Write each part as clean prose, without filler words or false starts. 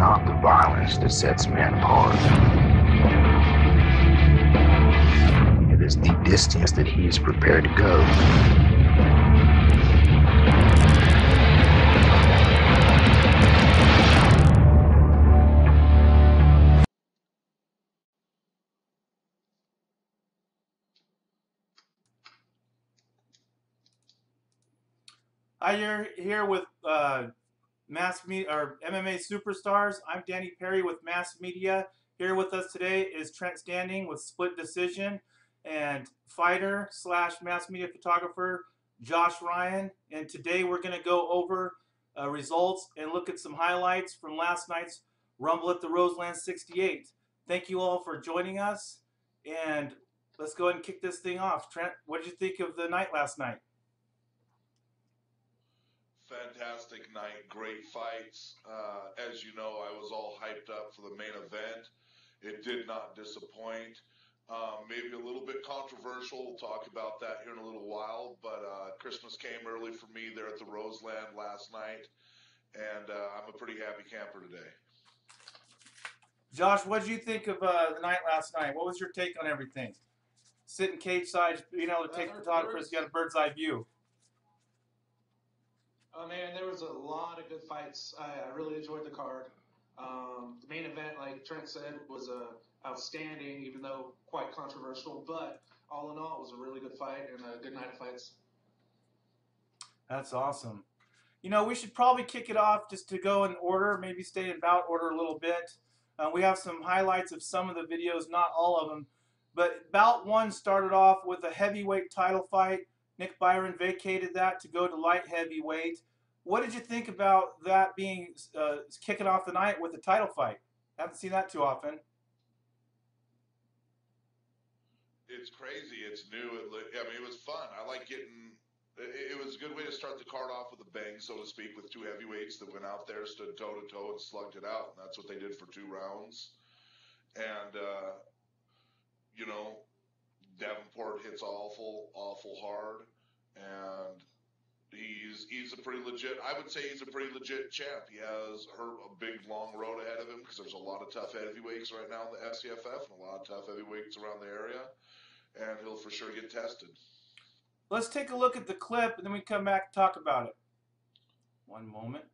not the violence that sets men apart. It is the distance that he is prepared to go. Hi, you're here with Mass Media or MMA Super Stars. I'm Danny Perry with Mass Media. Here with us today is Trent Standing with Split Decision, and fighter / Mass Media photographer Josh Ryan. And today we're going to go over results and look at some highlights from last night's Rumble at the Roseland 68. Thank you all for joining us, and let's go ahead and kick this thing off. Trent, what did you think of the night last night? Fantastic night, great fights. As you know, I was all hyped up for the main event. It did not disappoint. Maybe a little bit controversial. We'll talk about that here in a little while. But Christmas came early for me there at the Roseland last night, and I'm a pretty happy camper today. Josh, what did you think of the night last night? What was your take on everything? Sitting cage side, being able to take photographers, you got a bird's eye view. Oh man, there was a lot of good fights. I really enjoyed the card. The main event, like Trent said, was outstanding, even though quite controversial. But all in all, it was a really good fight and a good night of fights. That's awesome. You know, we should probably kick it off just to go in order, maybe stay in bout order a little bit. We have some highlights of some of the videos, not all of them. But bout one started off with a heavyweight title fight. Nick Byron vacated that to go to light heavyweight. What did you think about that being kicking off the night with a title fight? Haven't seen that too often. It's crazy. It's new. I mean, it was fun. I like getting. It was a good way to start the card off with a bang, so to speak, with two heavyweights that went out there, stood toe to toe, and slugged it out. And that's what they did for 2 rounds. And you know, Davenport hits awful hard, and he's a pretty legit. I would say he's a pretty legit champ. He has a big long road ahead of him because there's a lot of tough heavyweights right now in the FCFF and a lot of tough heavyweights around the area, and he'll for sure get tested. Let's take a look at the clip and then we come back and talk about it. One moment.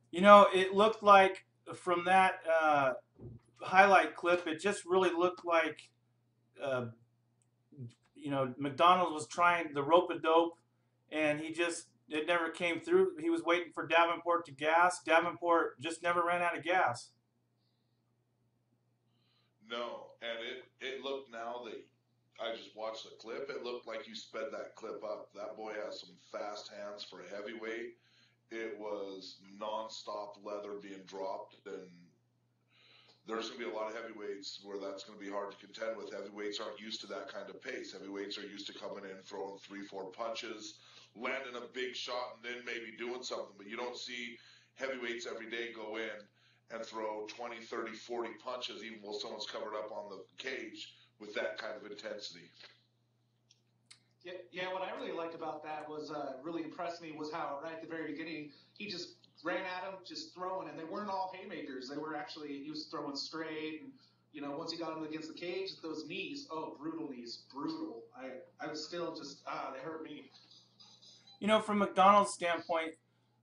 You know, it looked like from that highlight clip, it just really looked like, you know, McDonald was trying the rope-a-dope, and it never came through. He was waiting for Davenport to gas. Davenport just never ran out of gas. No, and it looked, now that I just watched the clip, it looked like you sped that clip up. That boy has some fast hands for a heavyweight. It was non-stop leather being dropped, and there's going to be a lot of heavyweights where that's going to be hard to contend with. Heavyweights aren't used to that kind of pace. Heavyweights are used to coming in, throwing 3-4 punches, landing a big shot, and then maybe doing something. But you don't see heavyweights every day go in and throw 20, 30, 40 punches, even while someone's covered up on the cage, with that kind of intensity. Yeah, what I really liked about that was really impressed me was how right at the very beginning he just ran at him, just throwing, and they weren't all haymakers. They were actually, he was throwing straight, and you know, once he got him against the cage, those knees, oh, brutal knees, brutal. I was still just, they hurt me. You know, from McDonald's standpoint,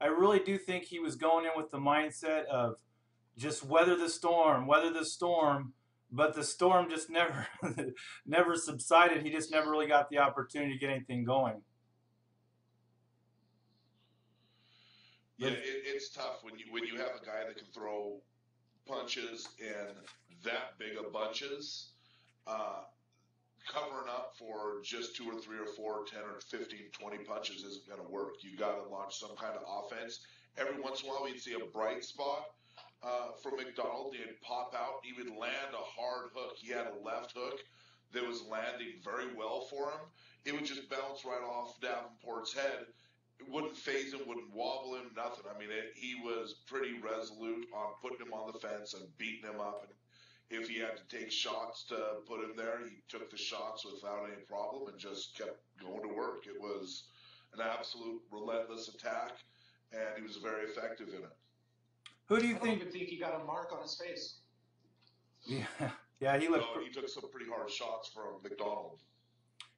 I really do think he was going in with the mindset of just weather the storm, weather the storm. But the storm just never, never subsided. He just never really got the opportunity to get anything going. Yeah, it's tough when you have a guy that can throw punches in that big of bunches. Covering up for just 2 or 3 or 4, 10 or 15, 20 punches isn't going to work. You got to launch some kind of offense. Every once in a while, we'd see a bright spot from McDonald. He'd pop out. He would land a hard hook. He had a left hook that was landing very well for him. It would just bounce right off Davenport's head. It wouldn't phase him, wouldn't wobble him, nothing. I mean, he was pretty resolute on putting him on the fence and beating him up. And if he had to take shots to put him there, he took the shots without any problem and just kept going to work. It was an absolute relentless attack, and he was very effective in it. Who do you I think? don't even think he got a mark on his face. Yeah, he looked. He took some pretty hard shots from McDonald.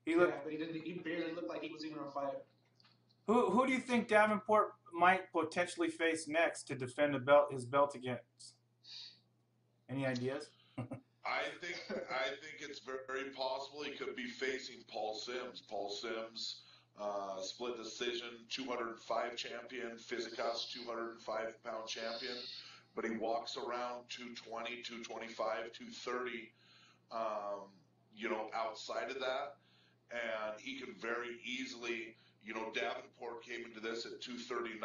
He looked. Yeah, but he didn't. He barely looked like he was even on fire. Who do you think Davenport might potentially face next to defend his belt against? Any ideas? I think it's very possible he could be facing Paul Sims. Paul Sims, split decision, 205 champion, Physicus 205-pound champion, but he walks around 220, 225, 230, outside of that, and he can very easily, Davenport came into this at 239.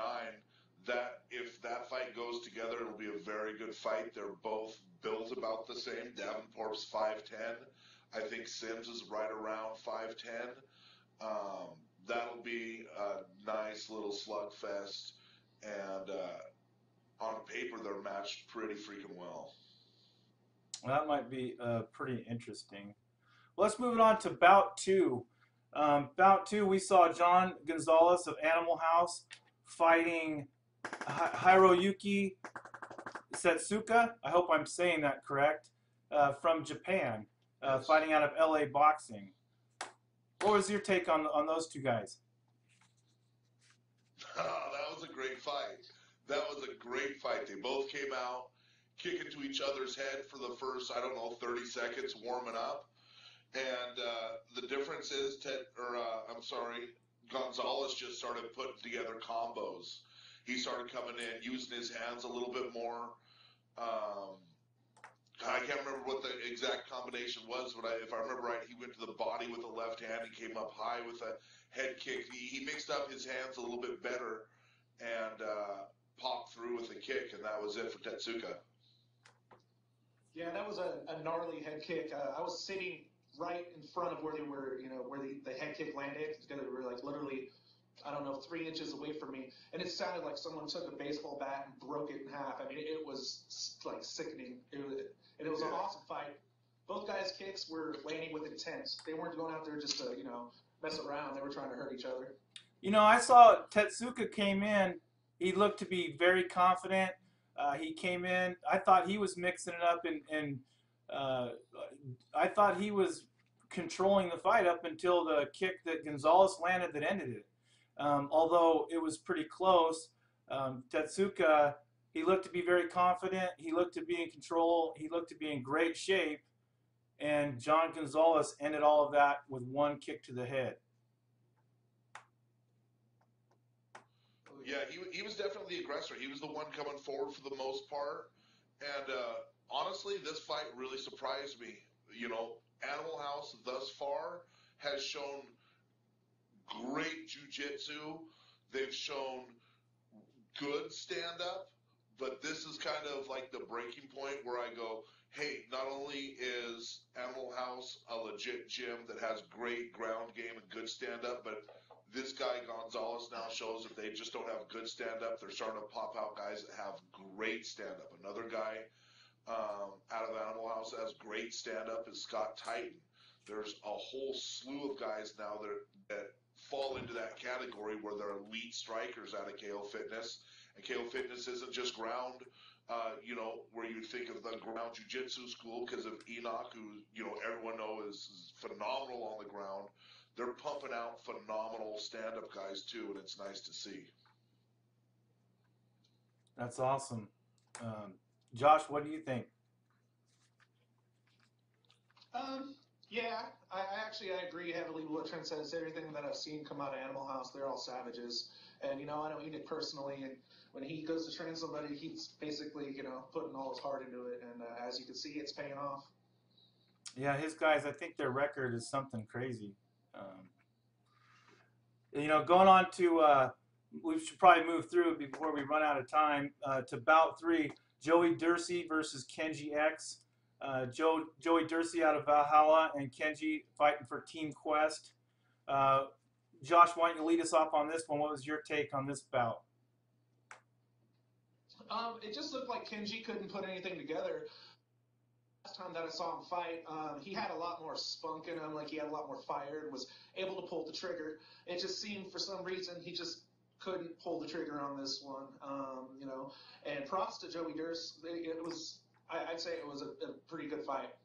That if that fight goes together, it'll be a very good fight. They're both built about the same. Davenport's 5'10". I think Sims is right around 5'10". That'll be a nice little slugfest, and on paper they're matched pretty freaking well. Well, that might be pretty interesting. Well, let's move it on to bout 2. Bout 2, we saw John Gonzalez of Animal House fighting Hiroyuki Tetsuka, I hope I'm saying that correct, from Japan, fighting out of LA Boxing. What was your take on those two guys? That was a great fight. They both came out kicking to each other's head for the first, 30 seconds warming up. And the difference is, Gonzalez just started putting together combos. He started coming in, using his hands a little bit more. I can't remember what the exact combination was, but if I remember right, he went to the body with the left hand and came up high with a head kick. He mixed up his hands a little bit better and popped through with a kick, and that was it for Tetsuka. Yeah, that was a gnarly head kick. I was sitting right in front of where they were, where the head kick landed. They were like literally, 3 inches away from me. And it sounded like someone took a baseball bat and broke it in half. I mean, it was like sickening. It was an awesome fight. Both guys' kicks were landing with intent. They weren't going out there just to, mess around. They were trying to hurt each other. I saw Tetsuka came in. He looked to be very confident. He came in. I thought he was mixing it up, and I thought he was controlling the fight up until the kick that Gonzalez landed that ended it. Although it was pretty close, Tetsuka, he looked to be very confident. He looked to be in control. He looked to be in great shape. And John Gonzalez ended all of that with one kick to the head. Yeah, he was definitely the aggressor. He was the one coming forward for the most part. And honestly, this fight really surprised me. Animal House thus far has shown great jiu-jitsu. They've shown good stand-up. But this is kind of like the breaking point where I go, hey, not only is Animal House a legit gym that has great ground game and good stand-up, but this guy Gonzalez now shows that they just don't have good stand-up. They're starting to pop out guys that have great stand-up. Another guy out of Animal House that has great stand-up is Scot Titan. There's a whole slew of guys now that fall into that category where they're elite strikers out of KO Fitness. And KO Fitness isn't just ground, where you think of the ground jiu-jitsu school because of Enoch, who, everyone knows is phenomenal on the ground. they're pumping out phenomenal stand-up guys too, and it's nice to see. That's awesome. Josh, what do you think? Yeah, I agree heavily with what Trent says. Everything that I've seen come out of Animal House, they're all savages. And, you know, I know Enid personally, and when he goes to train somebody, he's basically, you know, putting all his heart into it. And as you can see, it's paying off. Yeah, his guys, I think their record is something crazy. You know, going on to, we should probably move through before we run out of time, to bout 3, Joey Dury versus Kenji X. Joey Dury out of Valhalla and Kenji fighting for Team Quest. Josh, why don't you lead us off on this one? What was your take on this bout? It just looked like Kenji couldn't put anything together. Last time that I saw him fight, he had a lot more spunk in him, like he had a lot more fire and was able to pull the trigger. It just seemed for some reason he just couldn't pull the trigger on this one, you know. And props to Joey Dury. I'd say it was a pretty good fight.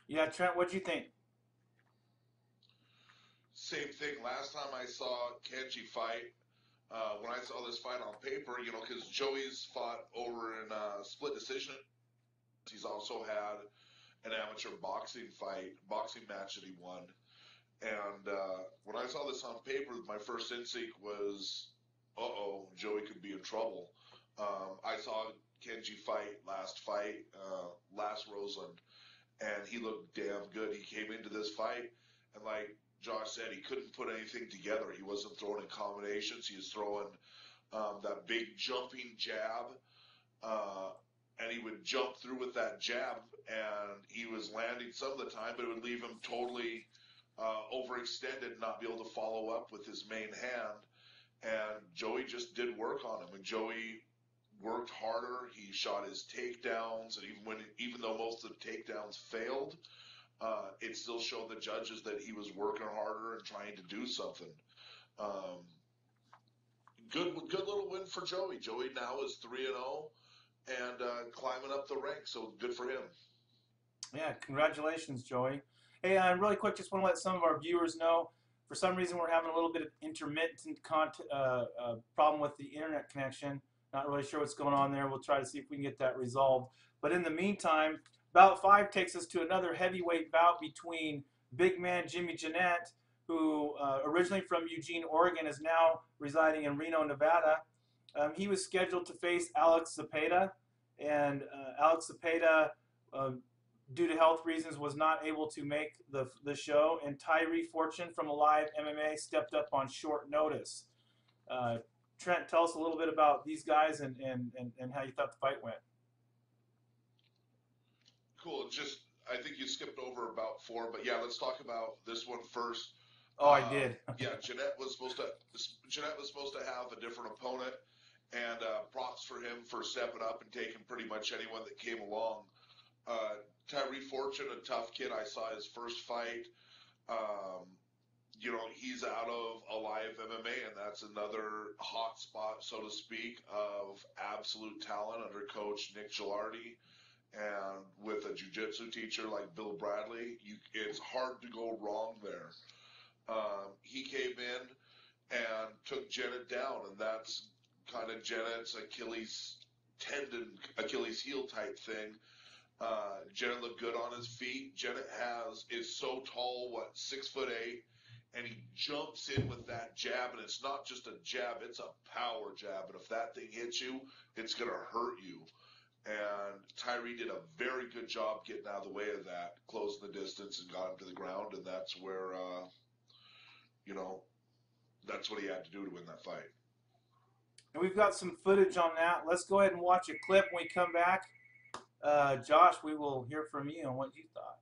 Yeah, Trent, what'd you think? Same thing. Last time I saw Kenji fight, when I saw this fight on paper, you know, because Joey's fought over in split decision. He's also had an amateur boxing match that he won. And when I saw this on paper, my first instinct was, uh-oh, Joey could be in trouble. I saw Kenji fight last Roseland, and he looked damn good. He came into this fight, and like Josh said, he couldn't put anything together. He wasn't throwing in combinations. He was throwing that big jumping jab, and he would jump through with that jab, and he was landing some of the time, but it would leave him totally overextended and not be able to follow up with his main hand. And Joey just did work on him, and Joey worked harder. He shot his takedowns, and even though most of the takedowns failed, it still showed the judges that he was working harder and trying to do something. Good little win for Joey. Joey now is 3-0 and climbing up the ranks, so good for him. Yeah, congratulations, Joey. Hey, really quick, just want to let some of our viewers know, for some reason we're having a little bit of intermittent problem with the internet connection. Not really sure what's going on there. We'll try to see if we can get that resolved. But in the meantime, bout 5 takes us to another heavyweight bout between big man Jimmy Janette, who originally from Eugene, Oregon, is now residing in Reno, Nevada. He was scheduled to face Alex Zepeda, and Alex Zepeda, due to health reasons, was not able to make the show, and Tyree Fortune from Alive MMA stepped up on short notice. Trent, tell us a little bit about these guys and how you thought the fight went. Cool. I think you skipped over about 4, but yeah, let's talk about this one first. Oh, I did. Yeah, Janette was supposed to have a different opponent, and props for him for stepping up and taking pretty much anyone that came along. Tyree Fortune, a tough kid. I saw his first fight. You know, he's out of Alive MMA, and that's another hot spot, so to speak, of absolute talent under Coach Nick Gilardi. And with a jiu-jitsu teacher like Bill Bradley, it's hard to go wrong there. He came in and took Janette down, and that's kind of Janette's Achilles heel type thing. Janette looked good on his feet. Janette is so tall, 6'8", and he jumps in with that jab, and it's not just a jab, it's a power jab, and if that thing hits you, it's going to hurt you. And Tyree did a very good job getting out of the way of that, closing the distance and got him to the ground, and that's where, you know, that's what he had to do to win that fight. And we've got some footage on that. Let's go ahead and watch a clip. When we come back, Josh, we will hear from you on what you thought.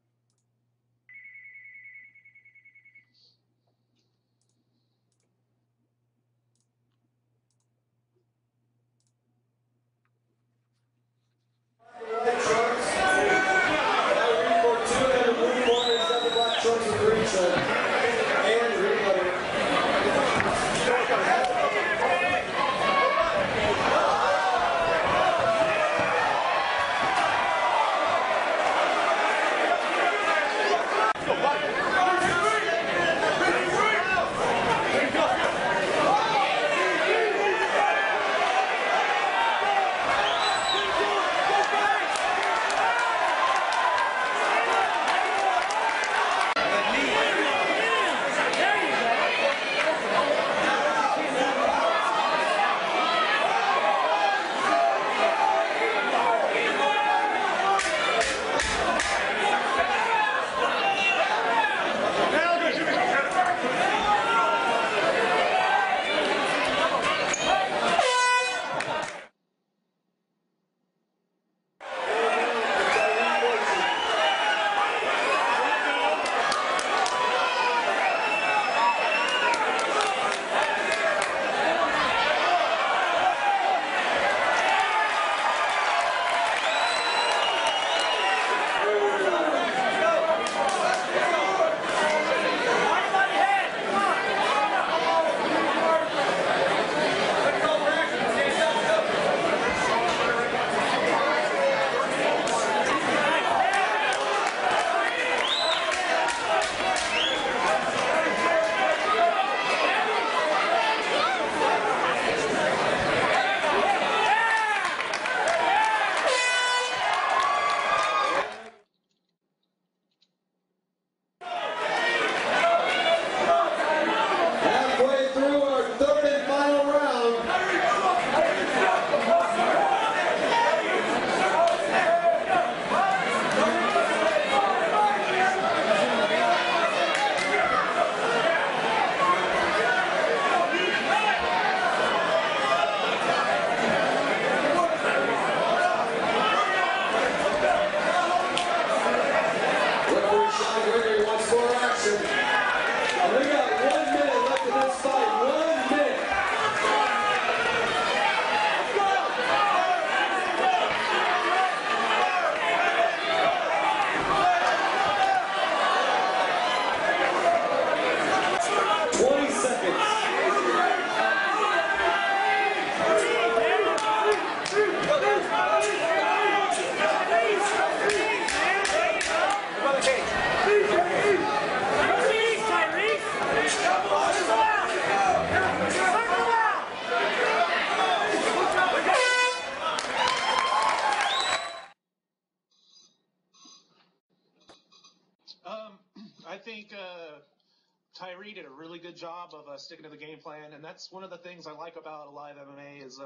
Tyree did a really good job of sticking to the game plan, and that's one of the things I like about live MMA is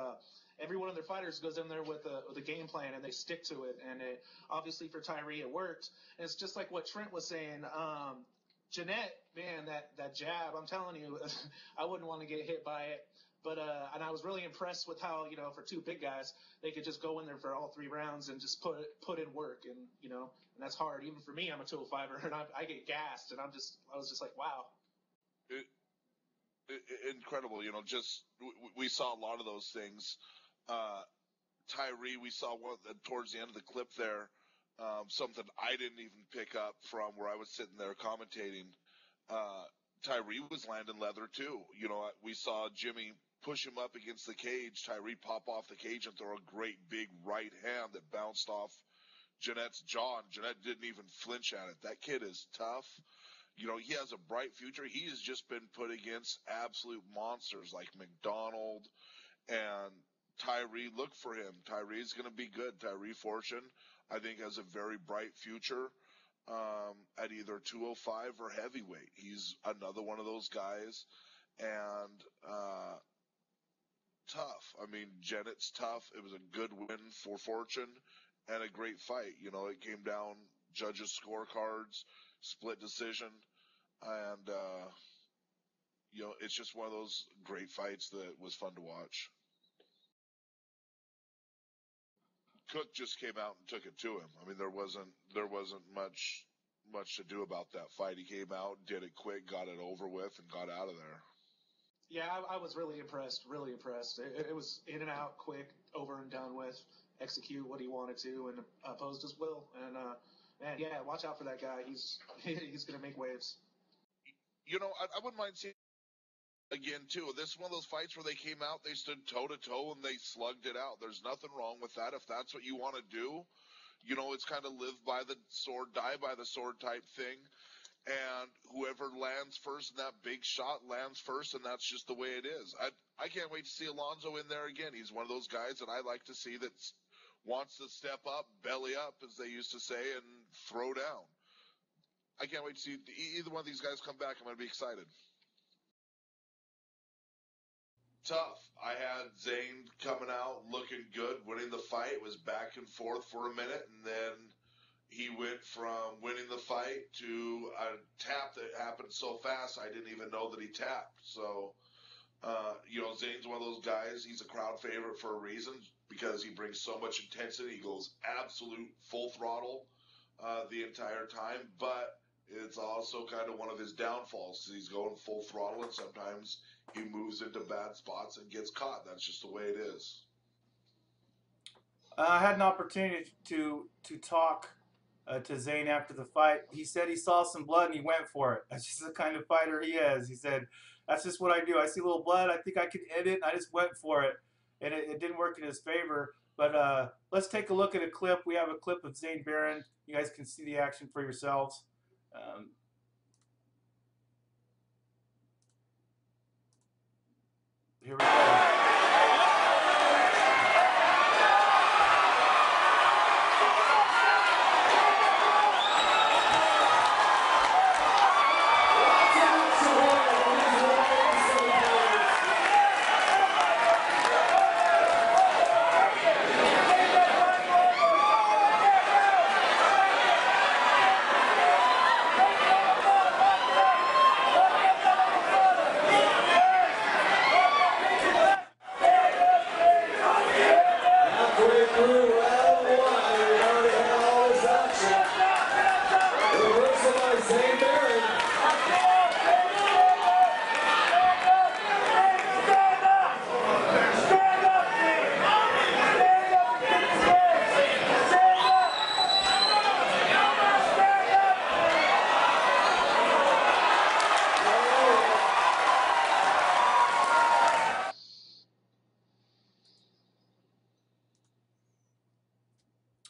every one of their fighters goes in there with a game plan and they stick to it. And obviously for Tyree it worked. And it's just like what Trent was saying. Janette, man, that jab, I'm telling you, I wouldn't want to get hit by it. But and I was really impressed with how, for two big guys, they could just go in there for all 3 rounds and just put in work. And, and that's hard. Even for me, I'm a 205er, and I get gassed. And I was just like, wow. Incredible. We saw a lot of those things. Tyree, we saw one towards the end of the clip there, something I didn't even pick up from where I was sitting there commentating. Tyree was landing leather too. We saw Jimmy push him up against the cage, Tyree pop off the cage and throw a great big right hand that bounced off Janette's jaw, and Janette didn't even flinch at it. That kid is tough. He has a bright future. He has just been put against absolute monsters like McDonald and Tyree. Look for him. Tyree's going to be good. Tyree Fortune, I think, has a very bright future at either 205 or heavyweight. He's another one of those guys. And tough. I mean, Janet's tough. It was a good win for Fortune and a great fight. It came down judges' scorecards, split decision, and it's just one of those great fights that was fun to watch. Cook just came out and took it to him. I mean, there wasn't much to do about that fight. He came out, did it quick, got it over with, and got out of there. Yeah, I was really impressed. Really impressed. It was in and out, quick, over and done with. Execute what he wanted to, and opposed his will. And man, yeah, watch out for that guy. He's gonna make waves. I wouldn't mind seeing again too. This is one of those fights where they came out, they stood toe to toe, and they slugged it out. There's nothing wrong with that if that's what you want to do. It's kind of live by the sword, die by the sword type thing. And whoever lands first in that big shot lands first, and that's just the way it is. I can't wait to see Alonzo in there again. He's one of those guys that I like to see that wants to step up, belly up, as they used to say, and throw down. I can't wait to see either one of these guys come back. I'm going to be excited. Tough. I had Zayn coming out looking good, winning the fight. It was back and forth for a minute, and then he went from winning the fight to a tap that happened so fast I didn't even know that he tapped. So, Zayn's one of those guys. He's a crowd favorite for a reason because he brings so much intensity. He goes absolute full throttle the entire time, but it's also kind of one of his downfalls. He's going full throttle, and sometimes he moves into bad spots and gets caught. That's just the way it is. I had an opportunity to talk to Zayn after the fight. He said he saw some blood and he went for it. That's just the kind of fighter he is. He said, that's just what I do. I see a little blood. I think I could end it, and I just went for it. And it didn't work in his favor. But let's take a look at a clip. We have a clip of Zayn Baron. You guys can see the action for yourselves. Here we go.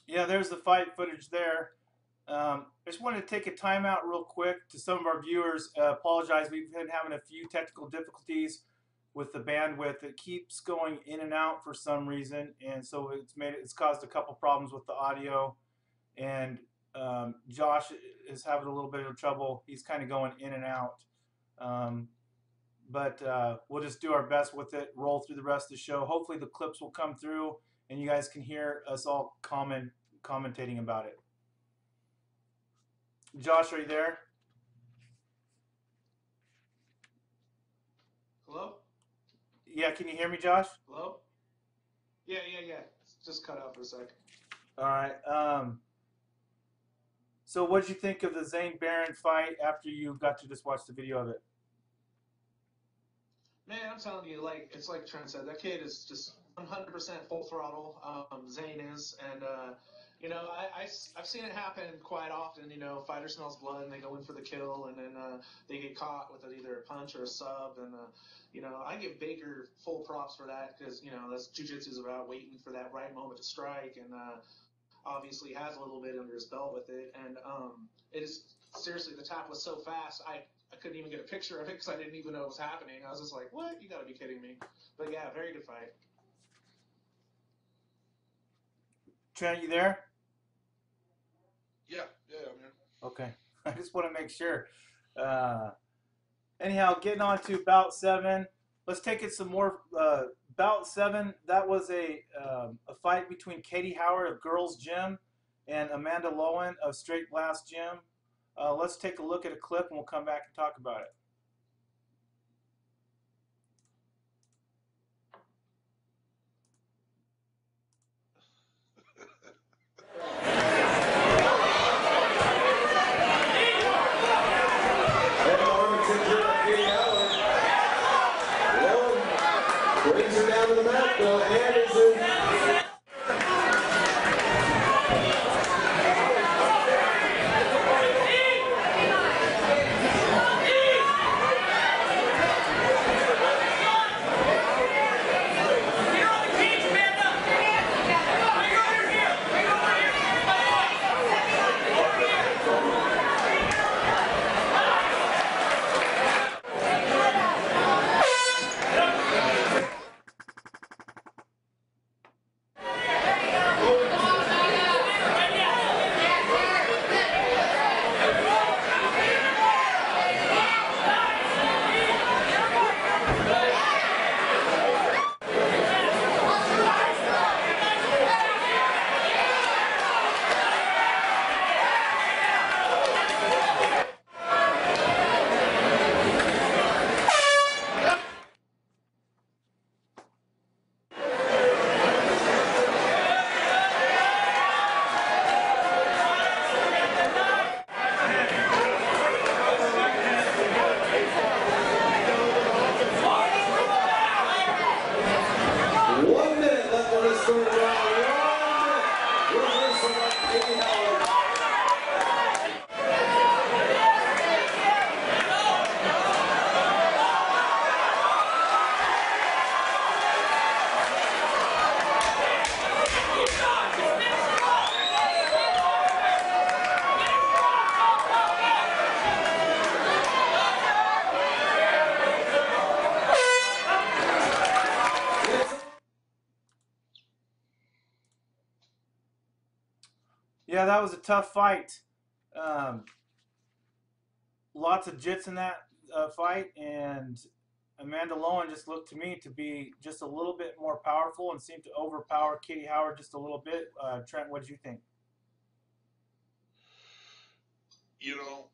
Yeah, there's the fight footage there. I just wanted to take a timeout real quick to some of our viewers. Apologize, we've been having a few technical difficulties with the bandwidth. It keeps going in and out for some reason, and so it's caused a couple problems with the audio. And Josh is having a little bit of trouble. He's kind of going in and out. But we'll just do our best with it, roll through the rest of the show. Hopefully the clips will come through and you guys can hear us all commentating about it. Josh, are you there? Hello? Yeah, can you hear me, Josh? Hello? Yeah. Just cut out for a sec. All right. So what did you think of the Zayn Baron fight after you got to just watch the video of it? Man, I'm telling you, like, it's like Trent said, that kid is just 100% full throttle. Zayn is, and you know, I've seen it happen quite often. You know, fighter smells blood and they go in for the kill, and then they get caught with either a punch or a sub. And you know, I give Baker full props for that because you know that's jiu-jitsu is about waiting for that right moment to strike, and obviously has a little bit under his belt with it. And it is seriously, the tap was so fast, I couldn't even get a picture of it because I didn't even know it was happening. I was just like, what? You got to be kidding me. But yeah, very good fight. Trent, you there? Yeah, I'm here. Okay. I just want to make sure. Anyhow, getting on to bout 7. Let's take it some more. Bout 7, that was a fight between Katie Howard of Girls Gym and Amanda Loen of Straight Glass Gym. Let's take a look at a clip and we'll come back and talk about it. Brings her down to the mat, though, and is in. Yeah, that was a tough fight. Lots of jits in that fight, and Amanda Loen just looked to me to be just a little bit more powerful and seemed to overpower Katie Howard just a little bit. Trent, what did you think? You know,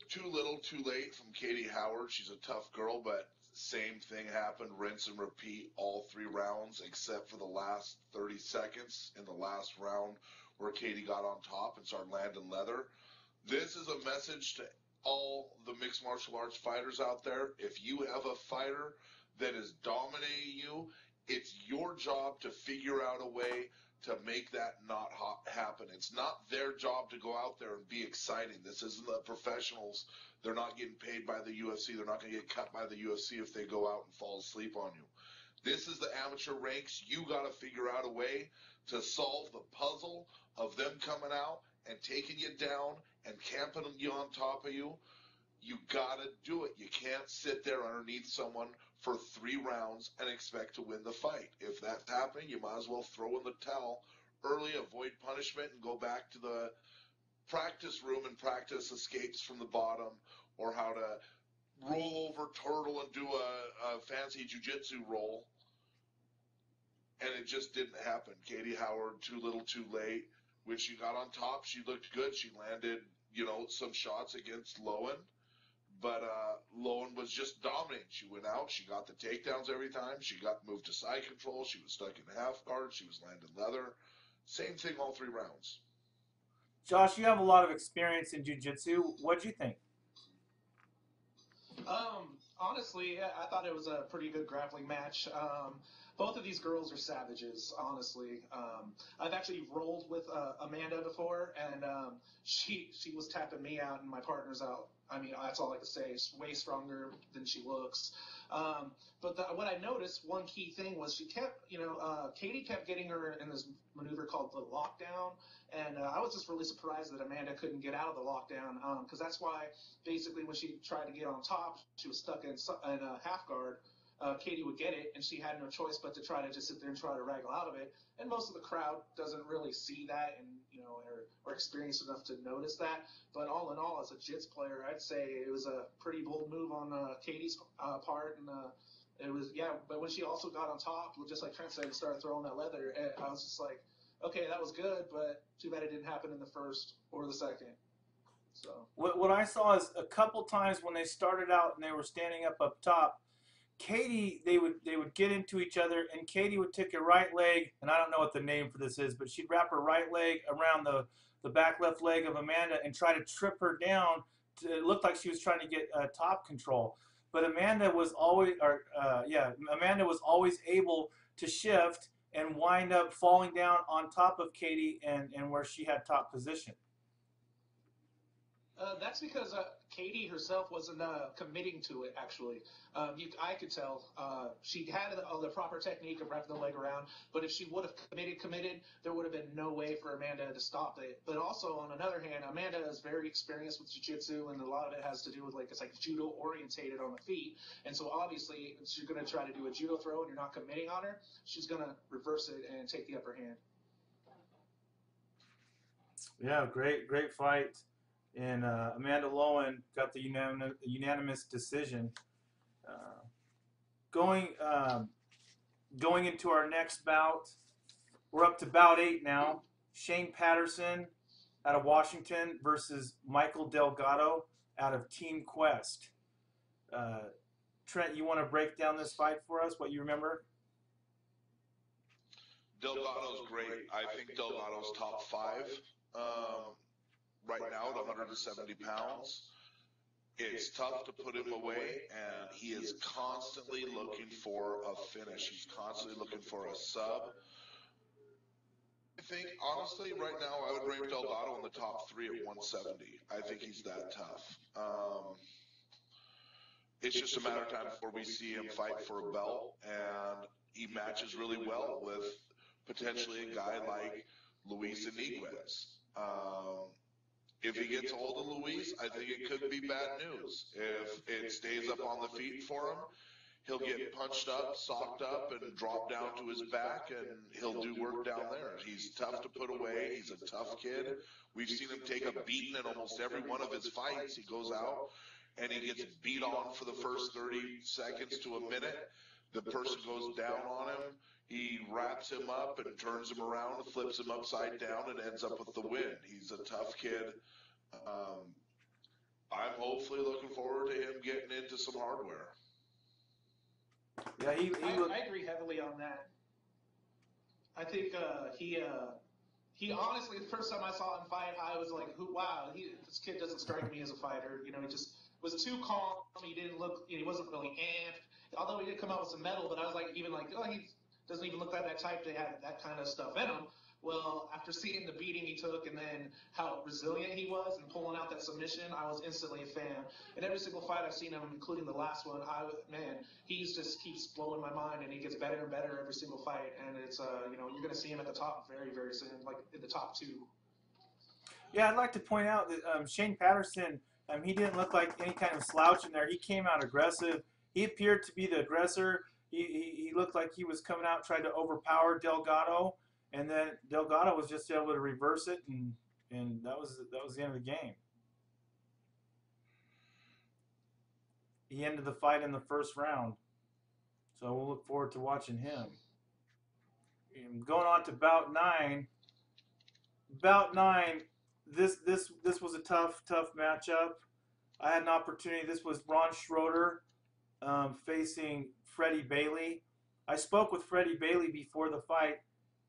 too little, too late from Katie Howard. She's a tough girl, but same thing happened. Rinse and repeat all 3 rounds except for the last 30 seconds in the last round where Katie got on top and started landing leather. This is a message to all the mixed martial arts fighters out there. If you have a fighter that is dominating you, it's your job to figure out a way to make that not happen. It's not their job to go out there and be exciting. This isn't the professionals. They're not getting paid by the UFC. They're not going to get cut by the UFC if they go out and fall asleep on you. This is the amateur ranks. You got to figure out a way to solve the puzzle of them coming out and taking you down and camping you on top of you. You got to do it. You can't sit there underneath someone for 3 rounds and expect to win the fight. If that's happening, you might as well throw in the towel early, avoid punishment, and go back to the practice room and practice escapes from the bottom, or how to roll over turtle and do a fancy jiu-jitsu roll. And it just didn't happen. Katie Howard, too little, too late. When she got on top, she looked good. She landed, some shots against Loen. But Loen was just dominating. She went out. She got the takedowns every time. She got moved to side control. She was stuck in half guard. She was landing leather. Same thing all 3 rounds. Josh, you have a lot of experience in jiu-jitsu. What do you think? Honestly, I thought it was a pretty good grappling match. Both of these girls are savages, honestly. I've actually rolled with Amanda before, and she was tapping me out and my partner's out. I mean, that's all I can say. She's way stronger than she looks. But what I noticed, one key thing was she kept, Katie kept getting her in this maneuver called the lockdown. And I was just really surprised that Amanda couldn't get out of the lockdown, because that's why basically when she tried to get on top, she was stuck in a half guard. Katie would get it, and she had no choice but to try to just sit there and try to wraggle out of it. And most of the crowd doesn't really see that and, or experienced enough to notice that. But all in all, as a jits player, I'd say it was a pretty bold move on Katie's part. And it was, but when she also got on top, just like Trent said, and started throwing that leather, I was just like, okay, that was good, but too bad it didn't happen in the first or the second. So What I saw is a couple times when they started out and they were standing up top, Katie, they would get into each other, and Katie would take her right leg, and I don't know what the name for this is, but she'd wrap her right leg around the back left leg of Amanda and try to trip her down. It looked like she was trying to get top control, but Amanda was always able to shift and wind up falling down on top of Katie and where she had top position. That's because Katie herself wasn't committing to it, actually. I could tell. She had the proper technique of wrapping the leg around, but if she would have committed, there would have been no way for Amanda to stop it. But also, on another hand, Amanda is very experienced with jiu-jitsu, and a lot of it has to do with, it's like judo-orientated on the feet. And so, obviously, if she's going to try to do a judo throw and you're not committing on her, she's going to reverse it and take the upper hand. Yeah, great fight. And Amanda Loen got the unanimous decision. Going into our next bout, we're up to bout 8 now. Shane Patterson out of Washington versus Michael Delgado out of Team Quest. Trent, you want to break down this fight for us, what you remember? Delgado's great. I think Delgado's top 5. Right now at 170 pounds. It's tough to put him away, and he is constantly looking for a finish. He's constantly looking for a sub. I think, honestly, right now I would rank Delgado in the top 3 at 170. I think he's that tough. It's just a matter of time before we see him fight for a belt, and he matches really well with potentially a guy like Luis Iniguez. If he gets hold of Luis, I think it could be bad news. If it stays up on the feet for him, he'll get punched up, socked up, and drop down to his back, and he'll do work down there. He's tough to put away. He's a tough kid. We've seen him take a beating in almost every one of his fights. He goes out, and he gets beat on for the first 30 seconds to a minute. The person goes down on him. He wraps him up and turns him around and flips him upside down and ends up with the win. He's a tough kid. I'm hopefully looking forward to him getting into some hardware. Yeah, I agree heavily on that. I think he honestly, the first time I saw him fight, I was like, wow, this kid doesn't strike me as a fighter. He just was too calm. He didn't look, he wasn't really amped. Although he did come out with some metal, but I was like, he doesn't even look like that type to have that kind of stuff in him. Well, after seeing the beating he took and then how resilient he was and pulling out that submission, I was instantly a fan. And every single fight I've seen him, including the last one, he just keeps blowing my mind, and he gets better and better every single fight. And it's, you're going to see him at the top very, very soon, like in the top 2. Yeah, I'd like to point out that Shane Patterson, he didn't look like any kind of slouch in there. He came out aggressive. He appeared to be the aggressor. He looked like he was coming out trying to overpower Delgado. And then Delgado was just able to reverse it and and that was the end of the game. He ended the fight in the first round, so we'll look forward to watching him. Going on to bout 9. Bout 9. This was a tough matchup. I had an opportunity. This was Ron Schroeder facing Freddie Bailey. I spoke with Freddie Bailey before the fight,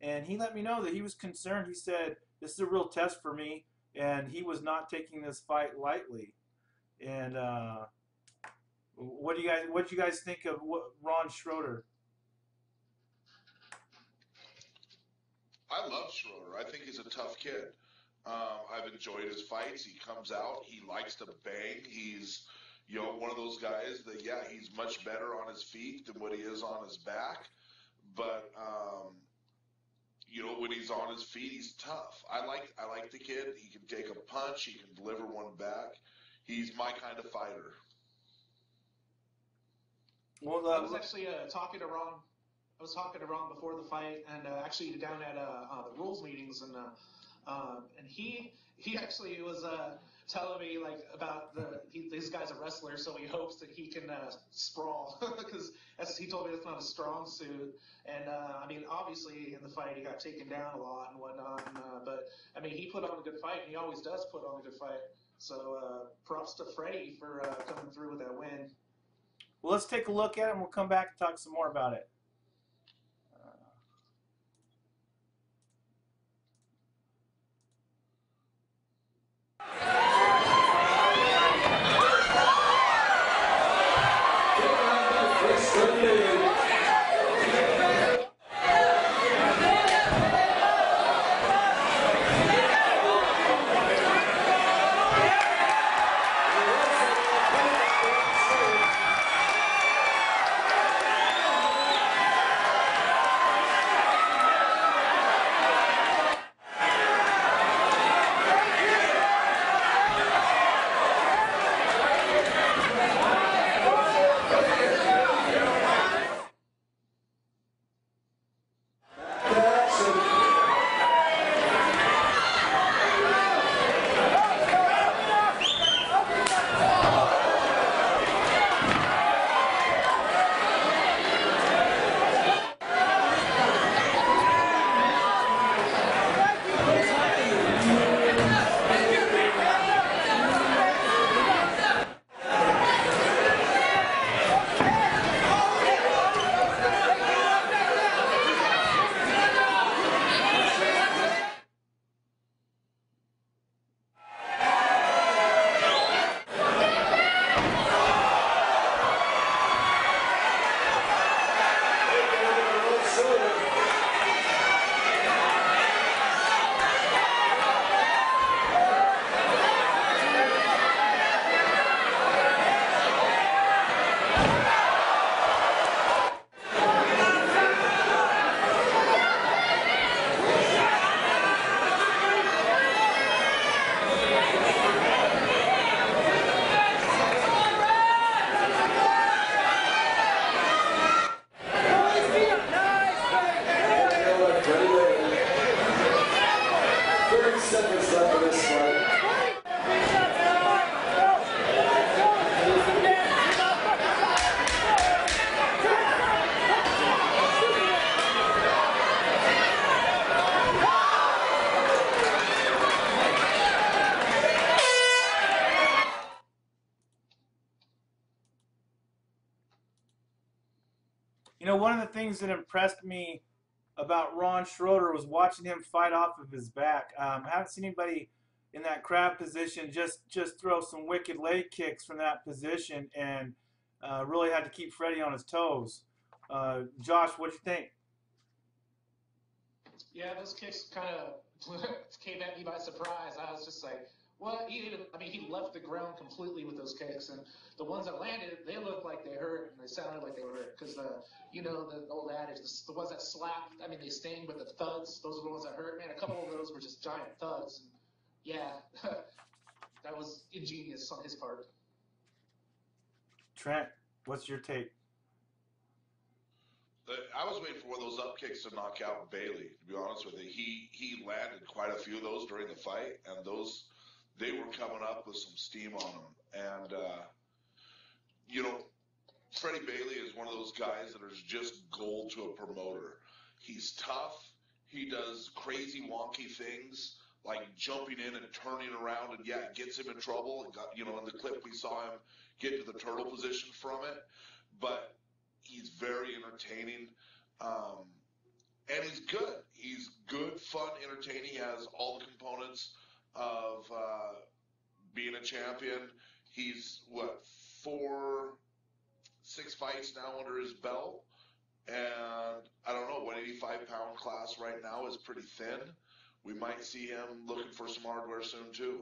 and he let me know that he was concerned. He said, "This is a real test for me," and he was not taking this fight lightly. And what do you guys think of Ron Schroeder? I love Schroeder. I think he's a tough kid. I've enjoyed his fights. He comes out. He likes to bang. He's, one of those guys that, he's much better on his feet than what he is on his back. But, when he's on his feet, he's tough. I like the kid. He can take a punch. He can deliver one back. He's my kind of fighter. Well, I was actually talking to Ron. I was talking to Ron before the fight, and actually down at the rules meetings, and he actually was telling me about this guy's a wrestler, so he hopes that he can sprawl because as he told me that's not a strong suit. And obviously in the fight he got taken down a lot and whatnot, but he put on a good fight, and he always does put on a good fight. So props to Freddie for coming through with that win. well, let's take a look at it, and we'll come back and talk some more about it. One of the things that impressed me about Ron Schroeder was watching him fight off of his back. I haven't seen anybody in that crab position just throw some wicked leg kicks from that position, and really had to keep Freddie on his toes. Josh, what do you think? Yeah, those kicks kind of came at me by surprise. I was just like, what? He left the ground completely with those kicks, and the ones that landed, they looked like they hurt, and they sounded like they were hurt, because the old adage, the ones that slapped, they sting, but the thuds, those are the ones that hurt. Man, a couple of those were just giant thuds. And yeah, that was ingenious on his part. Trent, what's your take? I was waiting for one of those up kicks to knock out Bailey, to be honest with you. He landed quite a few of those during the fight, and they were coming up with some steam on them. And, Freddie Bailey is one of those guys that is just gold to a promoter. He's tough. He does crazy, wonky things, like jumping in and turning around, and, it gets him in trouble. In the clip we saw him get to the turtle position from it. But he's very entertaining, and he's good. He's good, fun, entertaining. He has all the components of being a champion. He's, 6 fights now under his belt, and I don't know, 185-pound class right now is pretty thin. We might see him looking for some hardware soon, too.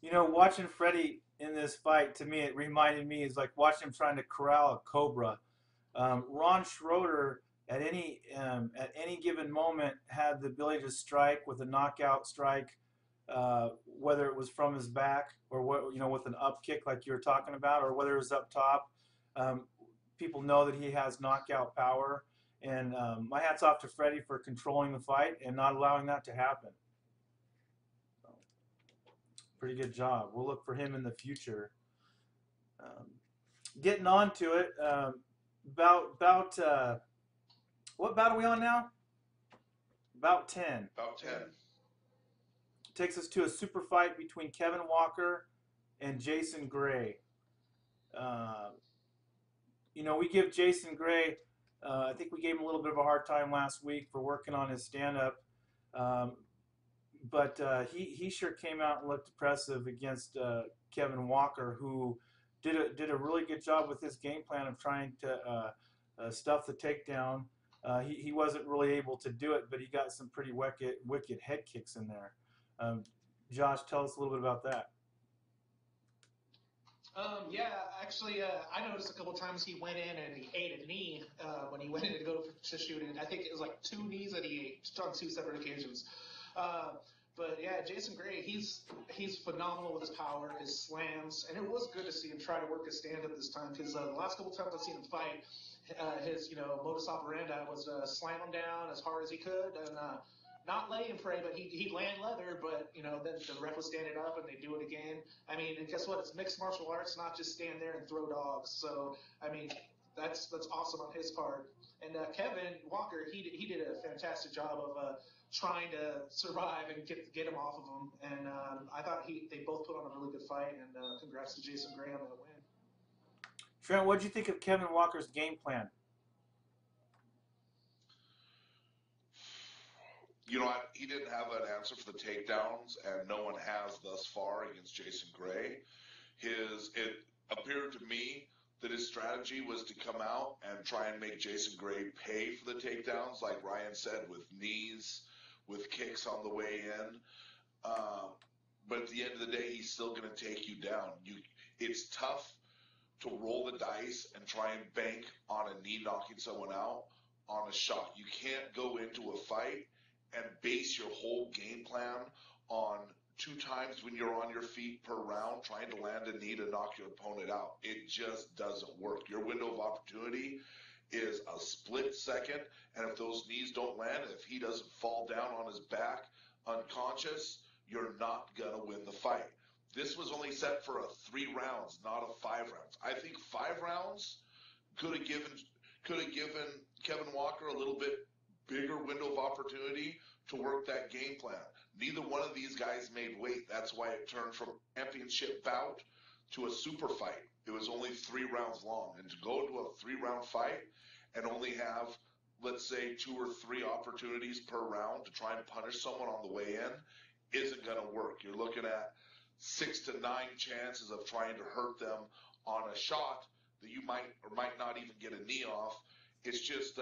Watching Freddie in this fight, to me, it reminded me is like watching him trying to corral a cobra. Ron Schroeder at any given moment had the ability to strike with a knockout strike, whether it was from his back or with an up kick like you were talking about, or whether it was up top. People know that he has knockout power, and my hat's off to Freddie for controlling the fight and not allowing that to happen. Pretty good job. We'll look for him in the future. Getting on to it, what bout are we on now? Bout 10. About 10. Takes us to a super fight between Kevin Walker and Jason Gray. We give Jason Gray, I think we gave him a little bit of a hard time last week for working on his stand-up. But he sure came out and looked impressive against Kevin Walker, who did a really good job with his game plan of trying to stuff the takedown. He wasn't really able to do it, but he got some pretty wicked head kicks in there. Josh, tell us a little bit about that. Actually, I noticed a couple times he went in and he ate a knee when he went in to go to shoot it. I think it was like 2 knees that he ate on 2 separate occasions. But yeah, Jason Gray, he's phenomenal with his power, his slams, and it was good to see him try to work his stand-up this time, because the last couple times I've seen him fight, his modus operandi was slam him down as hard as he could, and not lay him prey, but he'd land leather, but then the ref would stand it up and they do it again. I mean, and guess what? It's mixed martial arts, not just stand there and throw dogs. So I mean, that's awesome on his part. And Kevin Walker, he did a fantastic job of trying to survive and get him off of him. And I thought they both put on a really good fight. And congrats to Jason Gray on that win. Trent, what did you think of Kevin Walker's game plan? He didn't have an answer for the takedowns, and no one has thus far against Jason Gray. It appeared to me that his strategy was to come out and try and make Jason Gray pay for the takedowns, like Ryan said, with knees, with kicks on the way in. But at the end of the day, he's still going to take you down. It's tough to roll the dice and try and bank on a knee knocking someone out on a shot. You can't go into a fight and base your whole game plan on 2 times when you're on your feet per round trying to land a knee to knock your opponent out. It just doesn't work. Your window of opportunity is a split second, and if those knees don't land, if he doesn't fall down on his back unconscious, you're not going to win the fight. This was only set for a 3 rounds, not a 5 rounds. I think 5 rounds could have given Kevin Walker a little bit bigger window of opportunity to work that game plan. Neither one of these guys made weight. That's why it turned from a championship bout to a super fight. It was only 3 rounds long. And to go into a 3-round fight and only have, let's say, 2 or 3 opportunities per round to try and punish someone on the way in isn't going to work. You're looking at 6 to 9 chances of trying to hurt them on a shot that you might or might not even get a knee off. It's just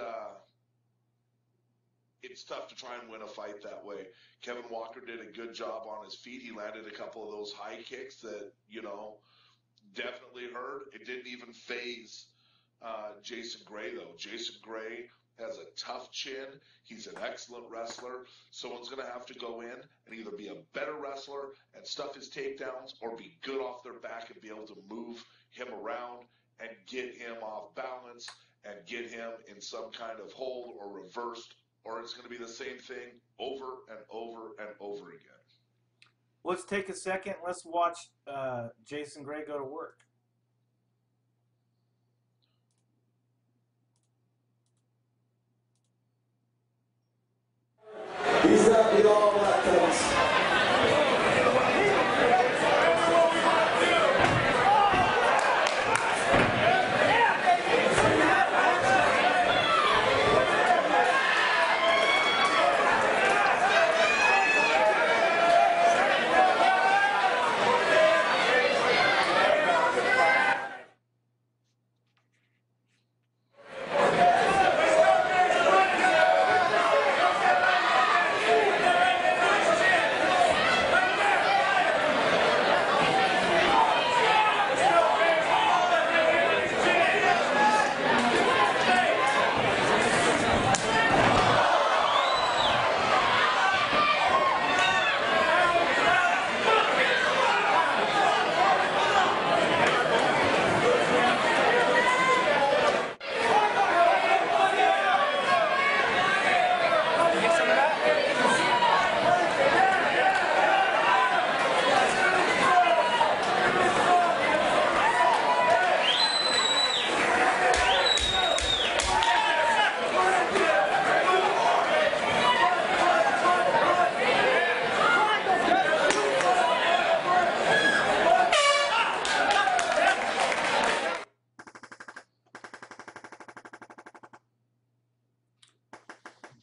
it's tough to try and win a fight that way. Kevin Walker did a good job on his feet. He landed a couple of those high kicks that, definitely hurt. It didn't even phase Jason Gray, though. Jason Gray has a tough chin. He's an excellent wrestler. Someone's going to have to go in and either be a better wrestler and stuff his takedowns or be good off their back and be able to move him around and get him off balance and get him in some kind of hold or reversed, or it's going to be the same thing over and over and over again. Let's take a second. Let's watch Jason Gray go to work. He's not the all black coach.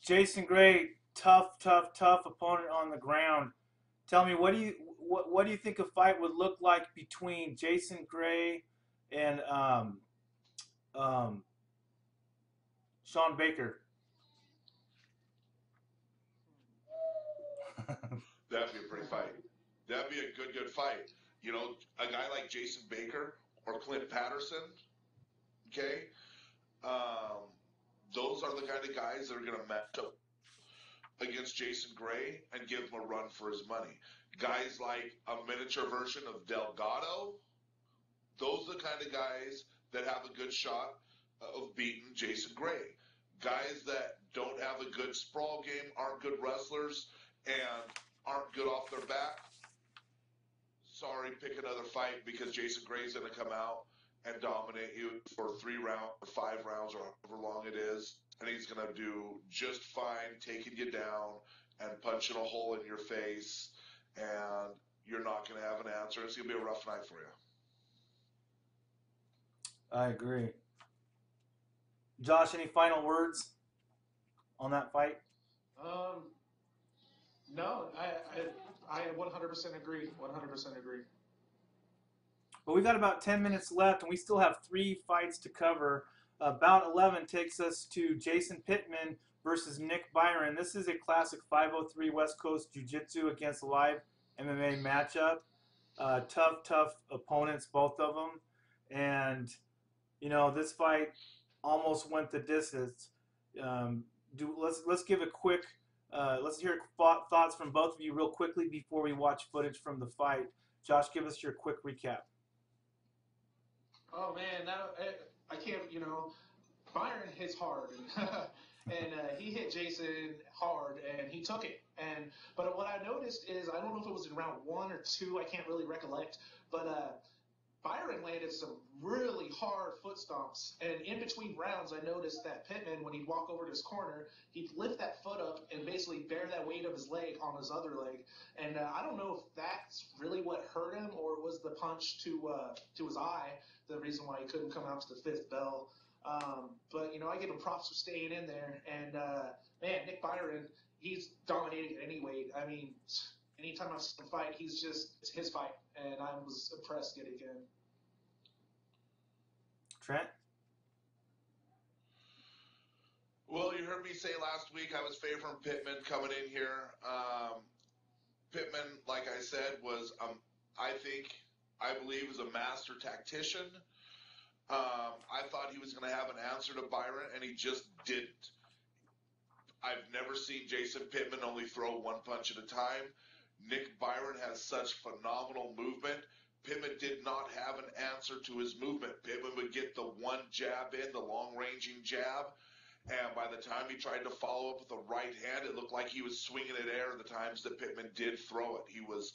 Jason Gray, tough opponent on the ground. Tell me, what do you think a fight would look like between Jason Gray and Sean Baker? That'd be a pretty fight. That'd be a good fight. You know, a guy like Jason Baker or Clint Patterson, okay? Those are the kind of guys that are going to match up against Jason Gray and give him a run for his money. Guys like a miniature version of Delgado, those are the kind of guys that have a good shot of beating Jason Gray. Guys that don't have a good sprawl game, aren't good wrestlers, and aren't good off their back, sorry, pick another fight, because Jason Gray's going to come out and dominate you for 3 rounds or 5 rounds or however long it is, and he's going to do just fine taking you down and punching a hole in your face, and you're not going to have an answer. It's going to be a rough night for you. I agree. Josh, any final words on that fight? No, I 100% agree. 100% agree. Well, we've got about 10 minutes left, and we still have 3 fights to cover. Bout 11 takes us to Jason Pitman versus Nick Byron. This is a classic 503 West Coast Jiu-Jitsu against live MMA matchup. Tough opponents, both of them. And, you know, this fight almost went the distance. Let's give a quick, let's hear thoughts from both of you real quickly before we watch footage from the fight. Josh, give us your quick recap. Oh man, I can't. You know, Byron hits hard, and he hit Jason hard, and he took it. But what I noticed is, I don't know if it was in round 1 or 2, I can't really recollect, but Byron landed some really hard foot stomps, and in between rounds, I noticed that Pitman, when he'd walk over to his corner, he'd lift that foot up and basically bear that weight of his leg on his other leg. And I don't know if that's really what hurt him, or it was the punch to his eye, the reason why he couldn't come out to the 5th bell. But, you know, I give him props for staying in there. And, man, Nick Byron, he's dominating at any weight. I mean, anytime I've seen him fight, it's his fight. And I was impressed yet again. Trent? Well, you heard me say last week I was favoring Pitman coming in here. Pitman, like I said, was, I believe, is a master tactician. I thought he was going to have an answer to Byron, and he just didn't. I've never seen Jason Pitman only throw one punch at a time. Nick Byron has such phenomenal movement Pitman did not have an answer to his movement. Pitman would get the one jab in, the long-ranging jab, and by the time he tried to follow up with a right hand, it looked like he was swinging it air the times that Pitman did throw it. He was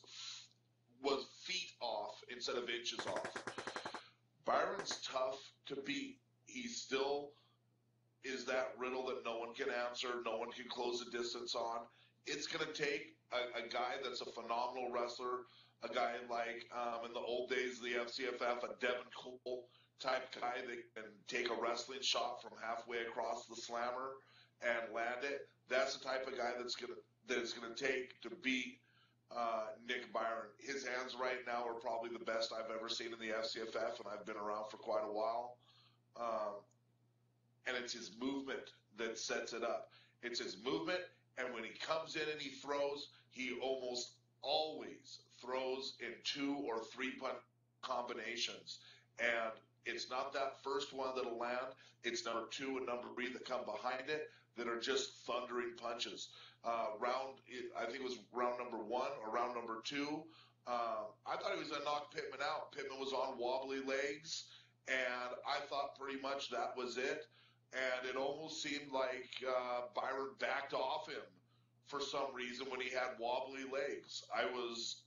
feet off instead of inches off. Byron's tough to beat. He still is that riddle that no one can answer, no one can close the distance on. It's going to take a guy that's a phenomenal wrestler, a guy like in the old days of the FCFF, a Devin Cole type guy that can take a wrestling shot from halfway across the slammer and land it. That's the type of guy that it's gonna take to beat Nick Byron. His hands right now are probably the best I've ever seen in the FCFF, and I've been around for quite a while. And it's his movement that sets it up. It's his movement, and when he comes in and he throws, he almost always throws in 2 or 3 punch combinations. And it's not that first one that'll land. It's number 2 and number 3 that come behind it that are just thundering punches. I think it was round number 1 or round number 2. I thought he was going to knock Pitman out. Pitman was on wobbly legs, and I thought pretty much that was it. And it almost seemed like Byron backed off him for some reason when he had wobbly legs. I was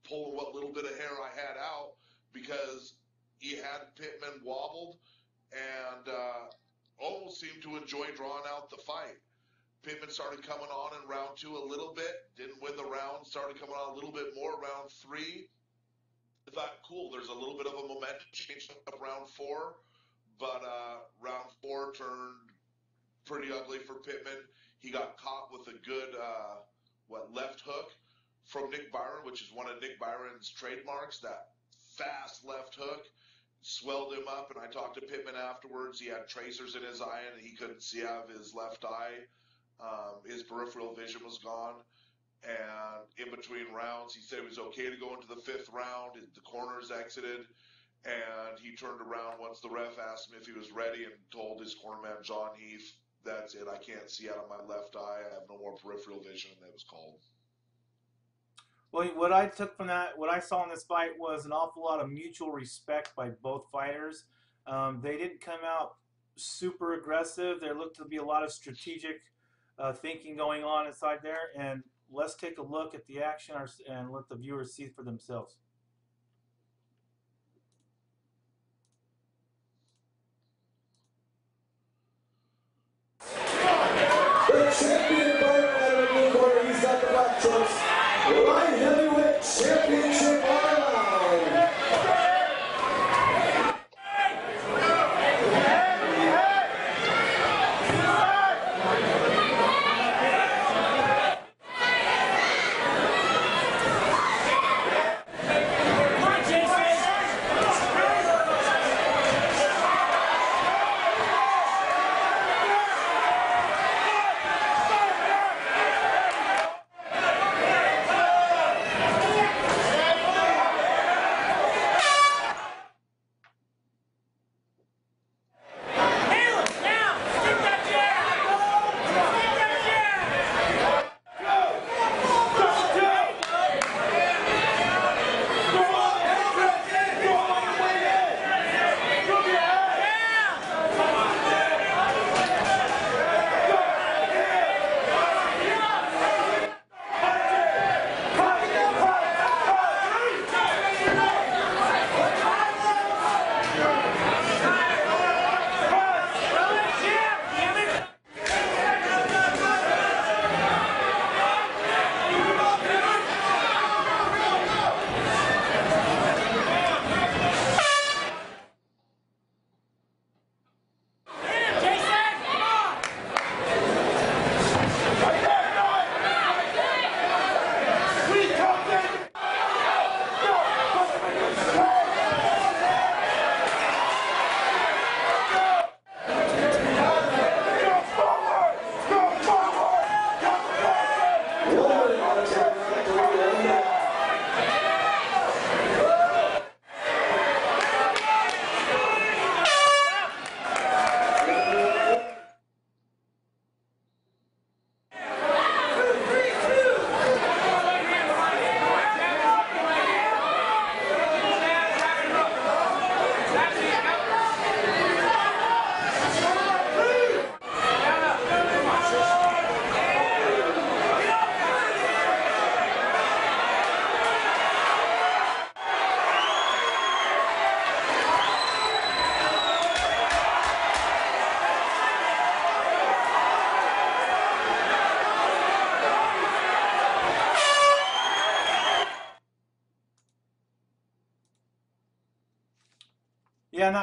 pulling what little bit of hair I had out because he had Pitman wobbled and almost seemed to enjoy drawing out the fight. Pitman started coming on in round 2 a little bit, didn't win the round, started coming on a little bit more round 3. I thought, cool, there's a little bit of a momentum change up round 4, but round 4 turned pretty ugly for Pitman. He got caught with a good, left hook from Nick Byron, which is one of Nick Byron's trademarks, that fast left hook. Swelled him up, and I talked to Pitman afterwards. He had tracers in his eye, and he couldn't see out of his left eye. His peripheral vision was gone. And in between rounds, he said it was okay to go into the 5th round. The corners exited, and he turned around once the ref asked him if he was ready and told his cornerman, John Heath, that's it. I can't see out of my left eye. I have no more peripheral vision, and that was called. Well, what I took from that, what I saw in this fight was an awful lot of mutual respect by both fighters. They didn't come out super aggressive. There looked to be a lot of strategic thinking going on inside there. And let's take a look at the action and let the viewers see for themselves. The champion Byron out of the blue corner, he's got the black trunks. Light heavyweight championship on the line.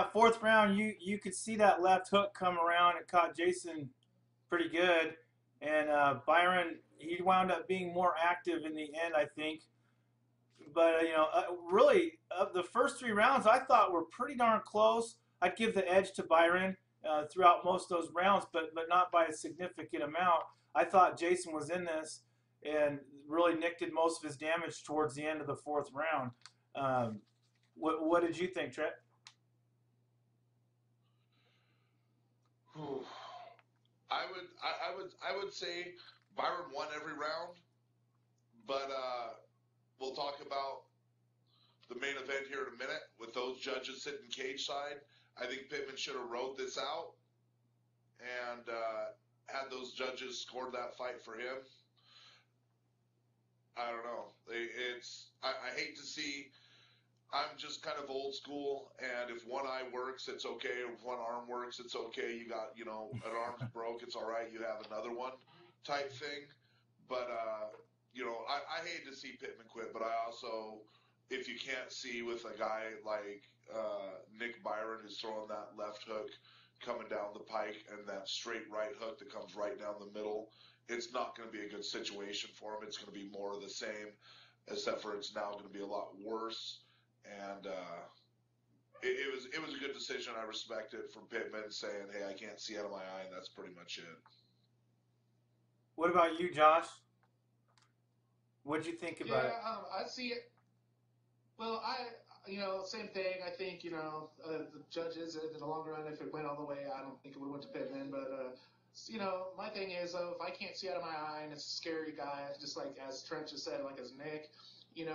that fourth round, you could see that left hook come around. It caught Jason pretty good, and Byron, he wound up being more active in the end, I think. But really, the first 3 rounds I thought were pretty darn close. I'd give the edge to Byron throughout most of those rounds, but not by a significant amount. I thought Jason was in this and really nicked most of his damage towards the end of the fourth round. What did you think, Trent? I would say Byron won every round, but we'll talk about the main event here in a minute with those judges sitting cage side. I think Pitman should have rode this out and had those judges scored that fight for him. I don't know. I hate to see. I'm just kind of old school, and if one eye works, it's okay. If one arm works, it's okay. You got, an arm's broke, it's all right. You have another one type thing. But, I hate to see Pitman quit, but I also, if you can't see with a guy like Nick Byron who's throwing that left hook coming down the pike and that straight right hook that comes right down the middle, it's not going to be a good situation for him. It's going to be more of the same, except for it's now going to be a lot worse. And it was a good decision. I respect it from Pitman saying, hey, I can't see out of my eye, and that's pretty much it. What about you, Josh? What'd you think about it? I see it. Well, same thing. I think, the judges in the long run, if it went all the way, I don't think it would have went to Pitman. But, my thing is, if I can't see out of my eye and it's a scary guy, just like as Trent just said, like as Nick, you're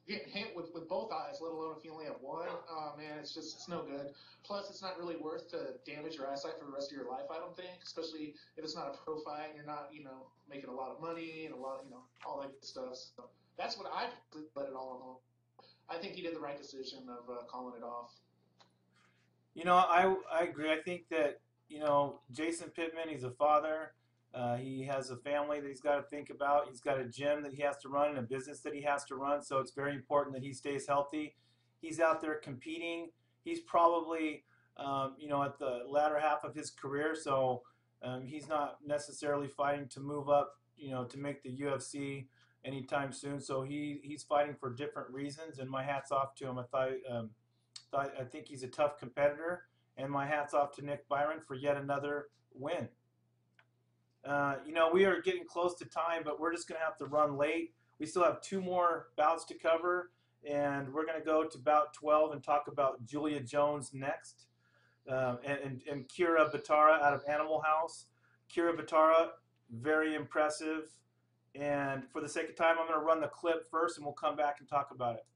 getting hit with both eyes, let alone if you only have one. Oh, man, it's no good. Plus, it's not really worth to damage your eyesight for the rest of your life, I don't think, especially if it's not a pro fight and you're not, making a lot of money and a lot, all that good stuff. So that's what I let it all alone. I think he did the right decision of calling it off. I agree. I think that, Jason Pitman, he's a father. He has a family that he's got to think about. He's got a gym that he has to run and a business that he has to run. So it's very important that he stays healthy. He's out there competing. He's probably, at the latter half of his career. So he's not necessarily fighting to move up, to make the UFC anytime soon. So he's fighting for different reasons. And my hat's off to him. I think he's a tough competitor. And my hat's off to Nick Byron for yet another win. We are getting close to time, but we're just going to have to run late. We still have 2 more bouts to cover, and we're going to go to bout 12 and talk about Julia Jones next, and Kyra Batara out of Animal House. Kyra Batara, very impressive. And for the sake of time, I'm going to run the clip first, and we'll come back and talk about it.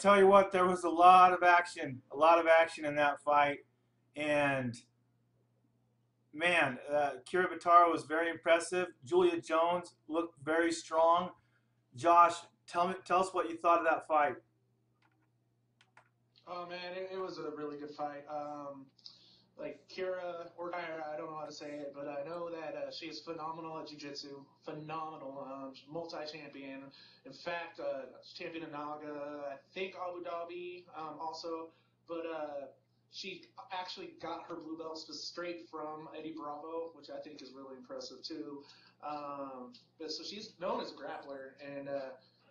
tell you what, there was a lot of action in that fight, and man, Kyra Batara was very impressive. Julia Jones looked very strong. Josh, tell us what you thought of that fight. Oh man, it was a really good fight. Like Kyra or Kyra, I don't know how to say it, but I know that she is phenomenal at jiu-jitsu. Phenomenal. Multi-champion. In fact, champion in Naga, I think Abu Dhabi also. But she actually got her blue belt straight from Eddie Bravo, which I think is really impressive too. But so she's known as a grappler, and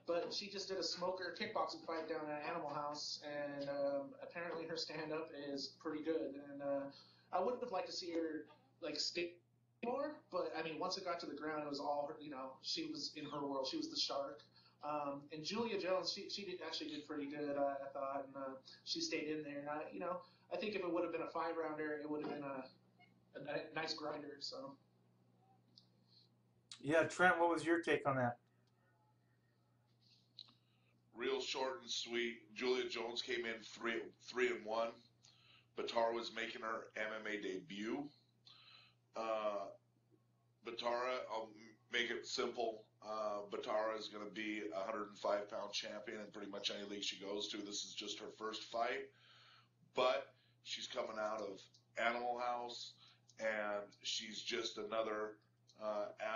but she just did a smoker kickboxing fight down at Animal House, and apparently her stand-up is pretty good. And I would have liked to see her like stick more, but I mean, once it got to the ground, it was all her, you know, she was in her world. She was the shark. And Julia Jones, she actually did pretty good, I thought, and she stayed in there. And I think if it would have been a 5-rounder, it would have been a nice grinder. So. Yeah, Trent, what was your take on that? Real short and sweet. Julia Jones came in 3-1. Batara was making her MMA debut. Batara, I'll make it simple. Batara is going to be a 105-pound champion in pretty much any league she goes to. This is just her first fight, but she's coming out of Animal House, and she's just another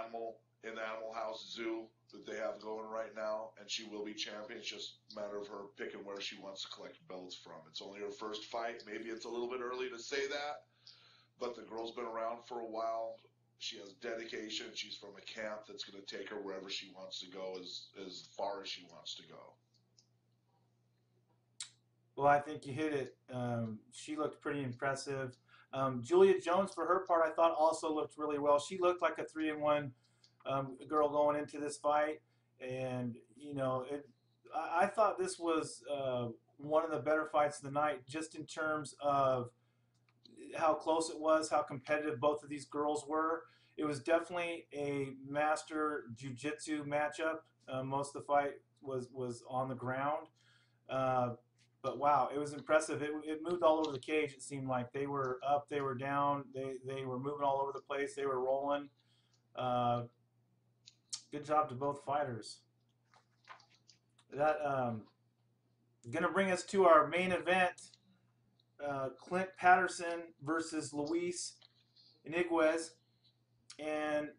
animal in the Animal House zoo that they have going right now, and she will be champion. It's just a matter of her picking where she wants to collect belts from. It's only her first fight. Maybe it's a little bit early to say that, but the girl's been around for a while. She has dedication. She's from a camp that's going to take her wherever she wants to go, as far as she wants to go. Well, I think you hit it. She looked pretty impressive. Julia Jones, for her part, I thought also looked really well. She looked like a 3-1 girl going into this fight, and I thought this was one of the better fights of the night, just in terms of how close it was, how competitive both of these girls were. It was definitely a master jiu-jitsu matchup. Most of the fight was on the ground. But wow, it was impressive. It moved all over the cage. It seemed like they were up, they were down, they were moving all over the place. They were rolling. Good job to both fighters. That gonna bring us to our main event. Clint Patterson versus Luis Iniguez. And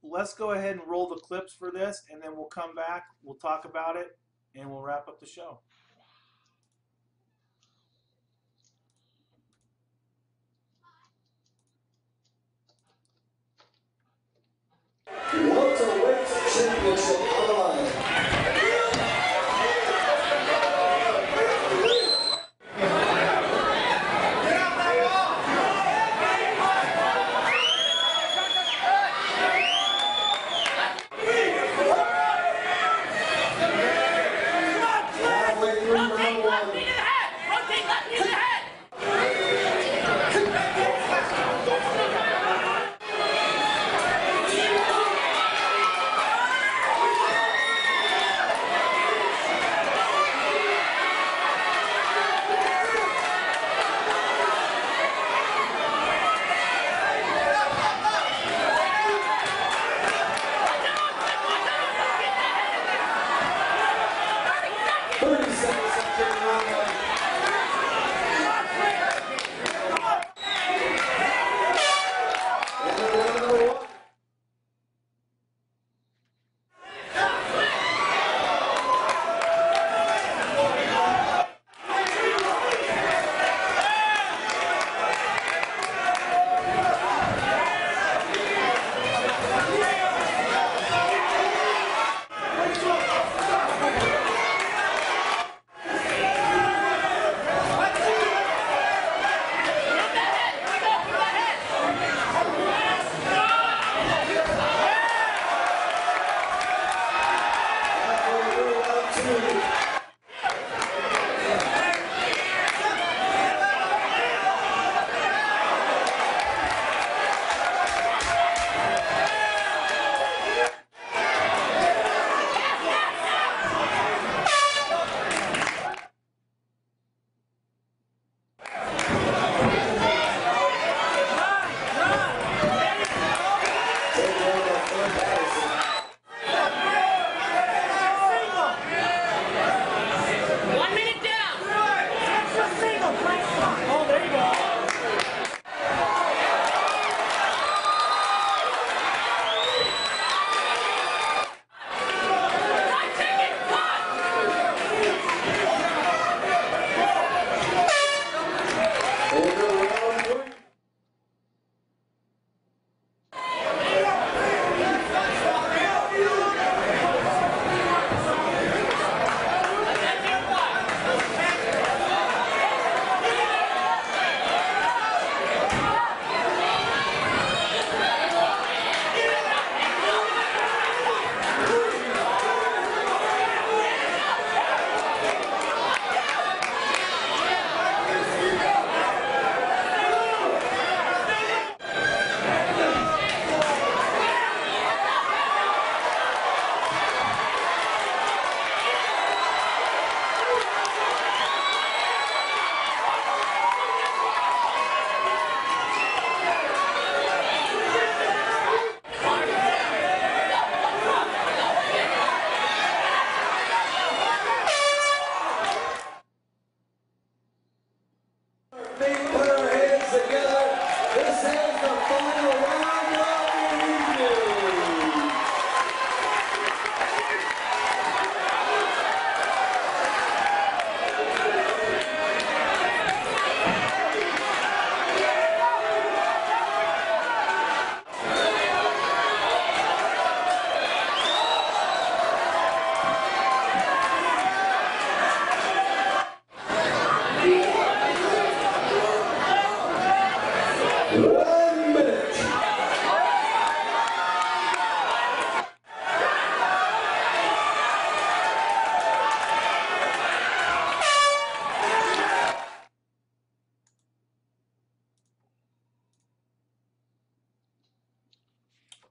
let's go ahead and roll the clips for this, and then we'll come back, we'll talk about it, and we'll wrap up the show. Welterweight championship on the line.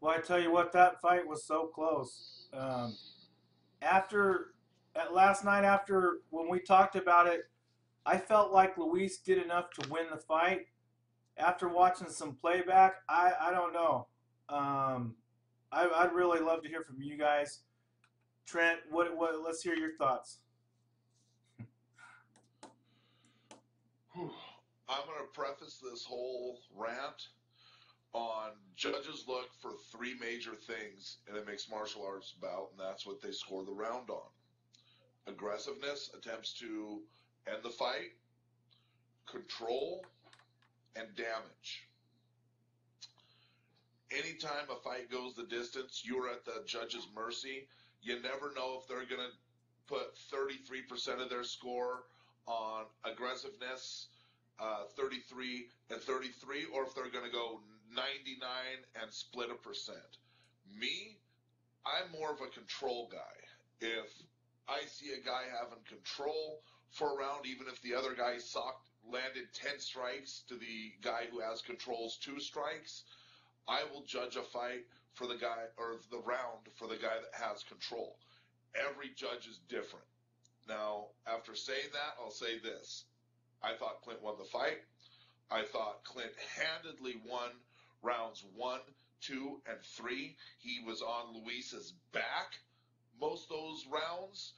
Well, I tell you what, that fight was so close. Last night, after when we talked about it, I felt like Luis did enough to win the fight. After watching some playback, I don't know. I'd really love to hear from you guys. Trent, what let's hear your thoughts. I'm going to preface this whole rant on judges look for three major things in a mixed martial arts bout, and that's what they score the round on. Aggressiveness, attempts to end the fight, control, and damage. Anytime a fight goes the distance, you're at the judge's mercy. You never know if they're going to put 33% of their score on aggressiveness, 33 and 33, or if they're going to go 99 and split a percent. Me, I'm more of a control guy. If I see a guy having control for a round, even if the other guy landed 10 strikes to the guy who has controls 2 strikes, I will judge a fight for the guy, or the round for the guy that has control. Every judge is different. Now, after saying that, I'll say this. I thought Clint won the fight. I thought Clint handedly won rounds 1, 2, and 3. He was on Luis's back most of those rounds,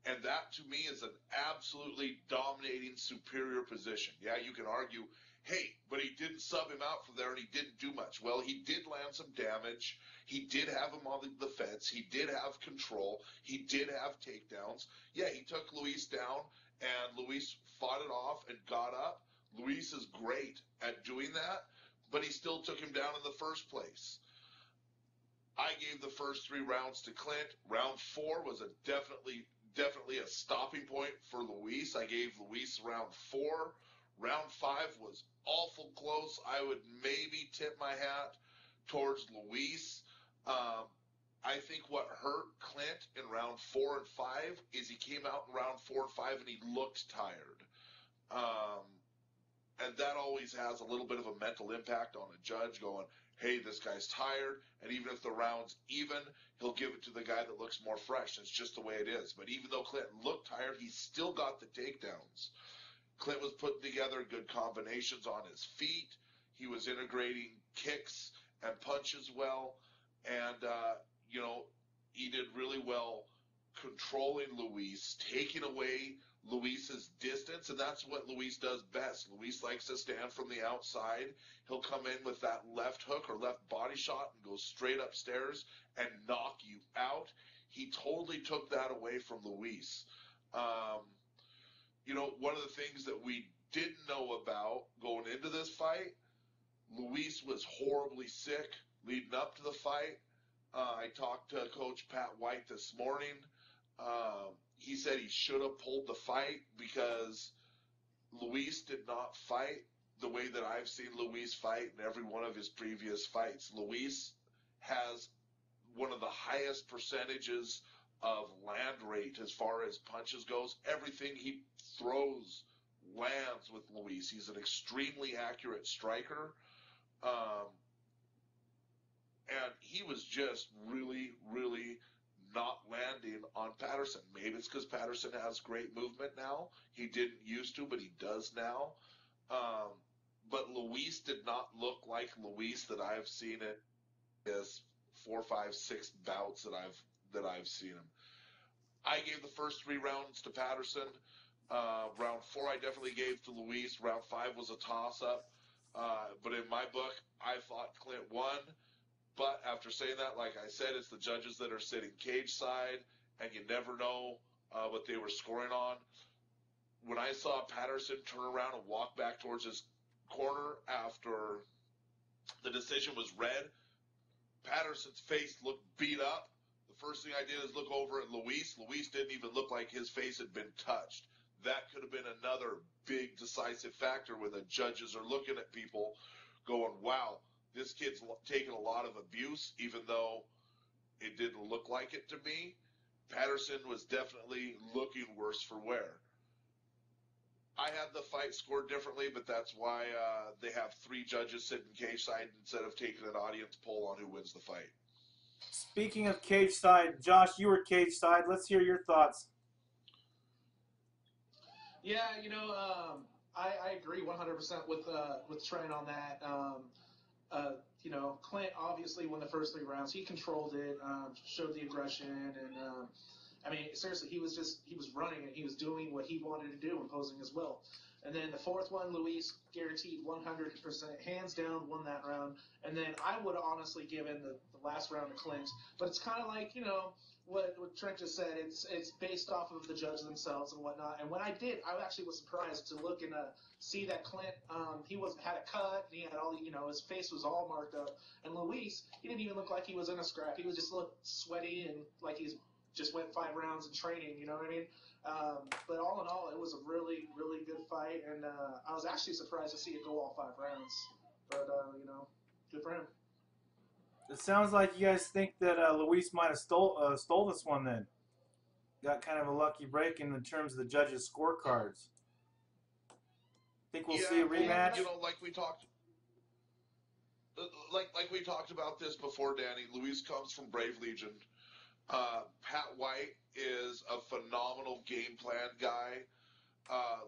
and that to me is an absolutely dominating, superior position. Yeah, you can argue, hey, but he didn't sub him out from there and he didn't do much. Well, he did land some damage. He did have him on the fence. He did have control. He did have takedowns. Yeah, he took Luis down, and Luis fought it off and got up. Luis is great at doing that, but he still took him down in the first place. I gave the first 3 rounds to Clint. Round 4 was definitely a stopping point for Luis. I gave Luis round 4. Round 5 was awful close. I would maybe tip my hat towards Luis. I think what hurt Clint in round 4 and 5 is he came out in round 4 and 5 and he looked tired. And that always has a little bit of a mental impact on a judge going, hey, this guy's tired, and even if the round's even, he'll give it to the guy that looks more fresh. It's just the way it is. But even though Clint looked tired, he still got the takedowns. Clint was putting together good combinations on his feet. He was integrating kicks and punches well. And, he did really well controlling Luis, taking away Luis's distance, and that's what Luis does best. Luis likes to stand from the outside. He'll come in with that left hook or left body shot and go straight upstairs and knock you out. He totally took that away from Luis. One of the things that we didn't know about going into this fight, Luis was horribly sick leading up to the fight. I talked to Coach Pat White this morning. He said he should have pulled the fight because Luis did not fight the way that I've seen Luis fight in every one of his previous fights. Luis has one of the highest percentages of land rate as far as punches goes. Everything he throws lands with Luis. He's an extremely accurate striker. And he was just really, really not landing on Patterson. Maybe it's because Patterson has great movement now. He didn't used to, but he does now. But Luis did not look like Luis that I've seen it his 4, 5, 6 bouts that I've seen him. I gave the first 3 rounds to Patterson. Round 4 I definitely gave to Luis. Round 5 was a toss-up. But in my book, I thought Clint won. But after saying that, like I said, it's the judges that are sitting cage side, and you never know what they were scoring on. When I saw Patterson turn around and walk back towards his corner after the decision was read, Patterson's face looked beat up. The first thing I did is look over at Luis. Luis didn't even look like his face had been touched. That could have been another big decisive factor where the judges are looking at people going, wow, this kid's taken a lot of abuse, even though it didn't look like it to me. Patterson was definitely looking worse for wear. I had the fight scored differently, but that's why they have 3 judges sitting cage side instead of taking an audience poll on who wins the fight. Speaking of cage side, Josh, you were cage side. Let's hear your thoughts. Yeah, I agree 100% with Trent on that. Clint obviously won the first 3 rounds. He controlled it, showed the aggression, and I mean, seriously, he was running it. He was doing what he wanted to do, imposing his will. And then the 4th one, Luis guaranteed 100%, hands down, won that round. And then I would have honestly given the last round to Clint. But it's kind of like, what Trent just said. It's based off of the judges themselves and whatnot. And when I did, I actually was surprised to look and see that Clint, he had a cut, and he had all, his face was all marked up. And Luis, he didn't even look like he was in a scrap. He was just looked sweaty and like he's just went 5 rounds in training, you know what I mean? But all in all, it was a really, really good fight, and I was actually surprised to see it go all 5 rounds. But, good for him. It sounds like you guys think that Luis might have stole this one then. Got kind of a lucky break in terms of the judges' scorecards. Think we'll see a rematch? Like we talked... Like we talked about this before, Danny, Luis comes from Brave Legion. Pat White is a phenomenal game plan guy.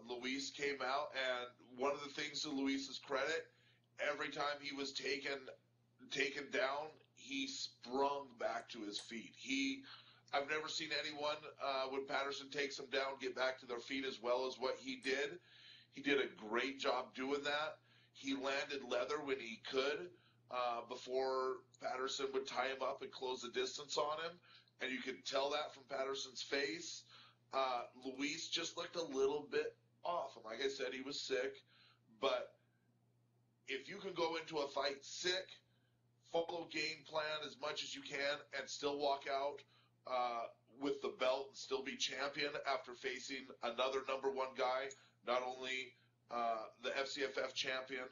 Luis came out, and one of the things to Luis's credit, every time he was taken down, he sprung back to his feet. I've never seen anyone, when Patterson takes them down, get back to their feet as well as what he did. He did a great job doing that. He landed leather when he could, before Patterson would tie him up and close the distance on him. And you could tell that from Patterson's face. Luis just looked a little bit off. And like I said, he was sick. But if you can go into a fight sick, follow game plan as much as you can, and still walk out with the belt and still be champion after facing another #1 guy, not only the FCFF champion,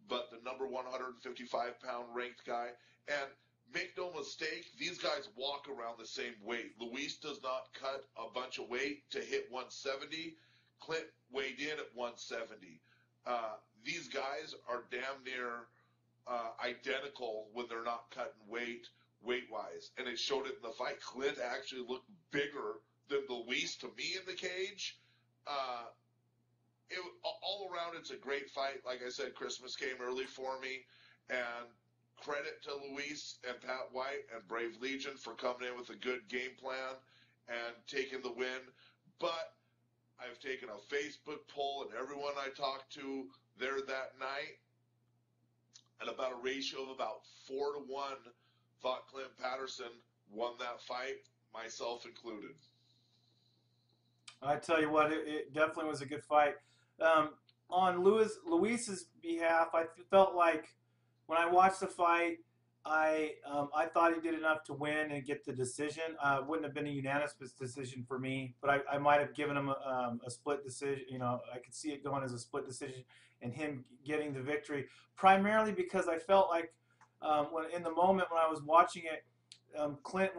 but the number 155-pound ranked guy. And make no mistake, these guys walk around the same weight. Luis does not cut a bunch of weight to hit 170. Clint weighed in at 170. These guys are damn near identical when they're not cutting weight-wise. And it showed it in the fight. Clint actually looked bigger than Luis to me in the cage. All around, it's a great fight. Like I said, Christmas came early for me. And credit to Luis and Pat White and Brave Legion for coming in with a good game plan and taking the win. But I've taken a Facebook poll, and everyone I talked to there that night, and about a ratio of about 4-1, thought Clint Patterson won that fight, myself included. I tell you what, it definitely was a good fight. On Luis's behalf, I felt like when I watched the fight, I thought he did enough to win and get the decision. Wouldn't have been a unanimous decision for me, but I might have given him a split decision. I could see it going as a split decision and him getting the victory, primarily because I felt like when in the moment when I was watching it, Clint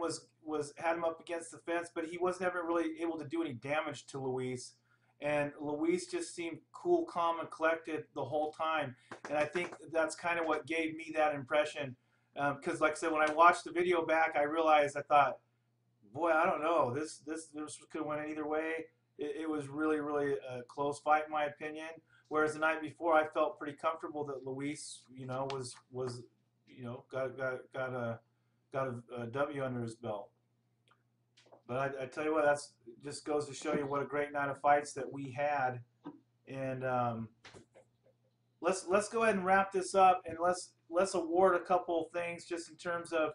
had him up against the fence, but he was never really able to do any damage to Luis. And Luis just seemed cool, calm, and collected the whole time. And I think that's kind of what gave me that impression. Because, like I said, when I watched the video back, I realized, I thought, boy, I don't know. This could have went either way. It was really, really a close fight, in my opinion. Whereas the night before, I felt pretty comfortable that Luis, got a W under his belt. But I tell you what, that's just goes to show you what a great night of fights that we had. And let's go ahead and wrap this up, and let's award a couple of things just in terms of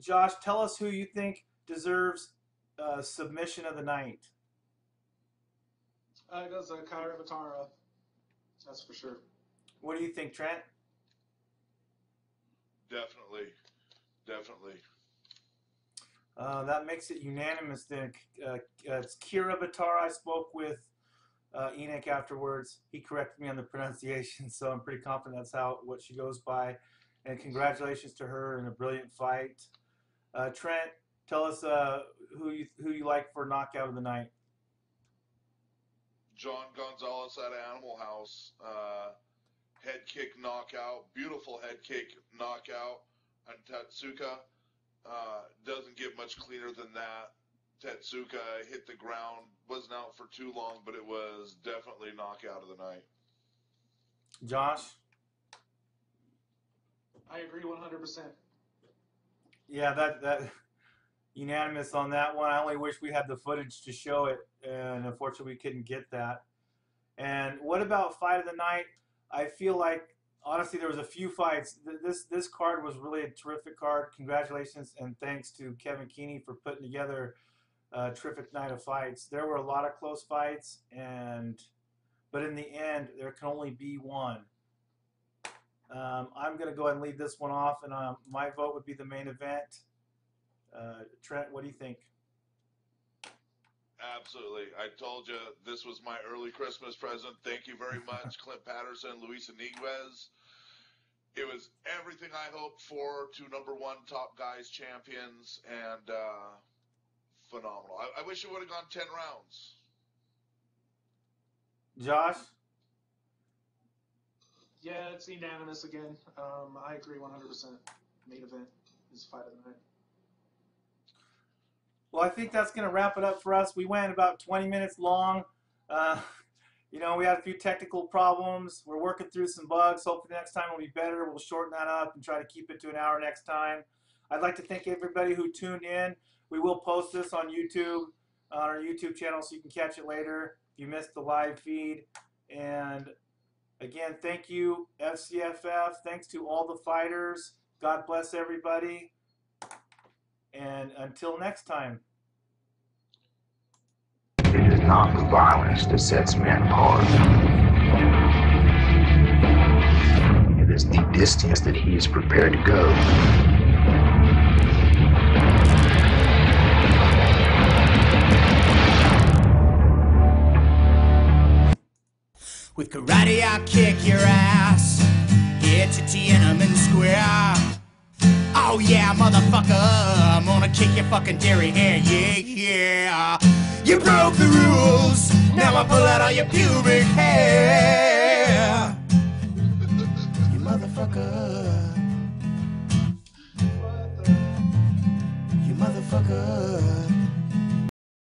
Josh. Tell us who you think deserves submission of the night. It goes Kyra Batara. That's for sure. What do you think, Trent? Definitely. That makes it unanimous then. It's Kyra Batara. I spoke with Enoch afterwards. He corrected me on the pronunciation, so I'm pretty confident that's what she goes by. And congratulations to her in a brilliant fight. Trent, tell us who you like for knockout of the night. John Gonzalez out of Animal House. Head kick knockout. Beautiful head kick knockout on Tetsuka. Doesn't get much cleaner than that. Tetsuka hit the ground. Wasn't out for too long, but it was definitely knockout of the night. Josh? I agree 100%. Yeah, that unanimous on that one. I only wish we had the footage to show it, and unfortunately we couldn't get that. And what about fight of the night? I feel like, honestly, there was a few fights. This card was really a terrific card. Congratulations and thanks to Kevin Keeney for putting together a terrific night of fights. There were a lot of close fights, but in the end, there can only be one. I'm going to go ahead and lead this one off, and my vote would be the main event. Trent, what do you think? Absolutely. I told you this was my early Christmas present. Thank you very much, Clint Patterson, Luis Iniguez. It was everything I hoped for. 2 #1 top guys champions, and phenomenal. I wish it would have gone 10 rounds. Josh? Yeah, it's unanimous again. I agree 100%. Main event is fight of the night. Well, I think that's going to wrap it up for us. We went about 20 minutes long. You know, we had a few technical problems. We're working through some bugs. Hopefully next time will be better. We'll shorten that up and try to keep it to an hour next time. I'd like to thank everybody who tuned in. We will post this on YouTube, on our YouTube channel, so you can catch it later if you missed the live feed. And again, thank you, FCFF. Thanks to all the fighters. God bless everybody. And until next time. It is not the violence that sets men apart. It is the distance that he is prepared to go. With karate, I'll kick your ass. Get to Tiananmen Square. Oh yeah, motherfucker, I'm gonna kick your fucking dairy hair, yeah. You broke the rules, now I pull out all your pubic hair.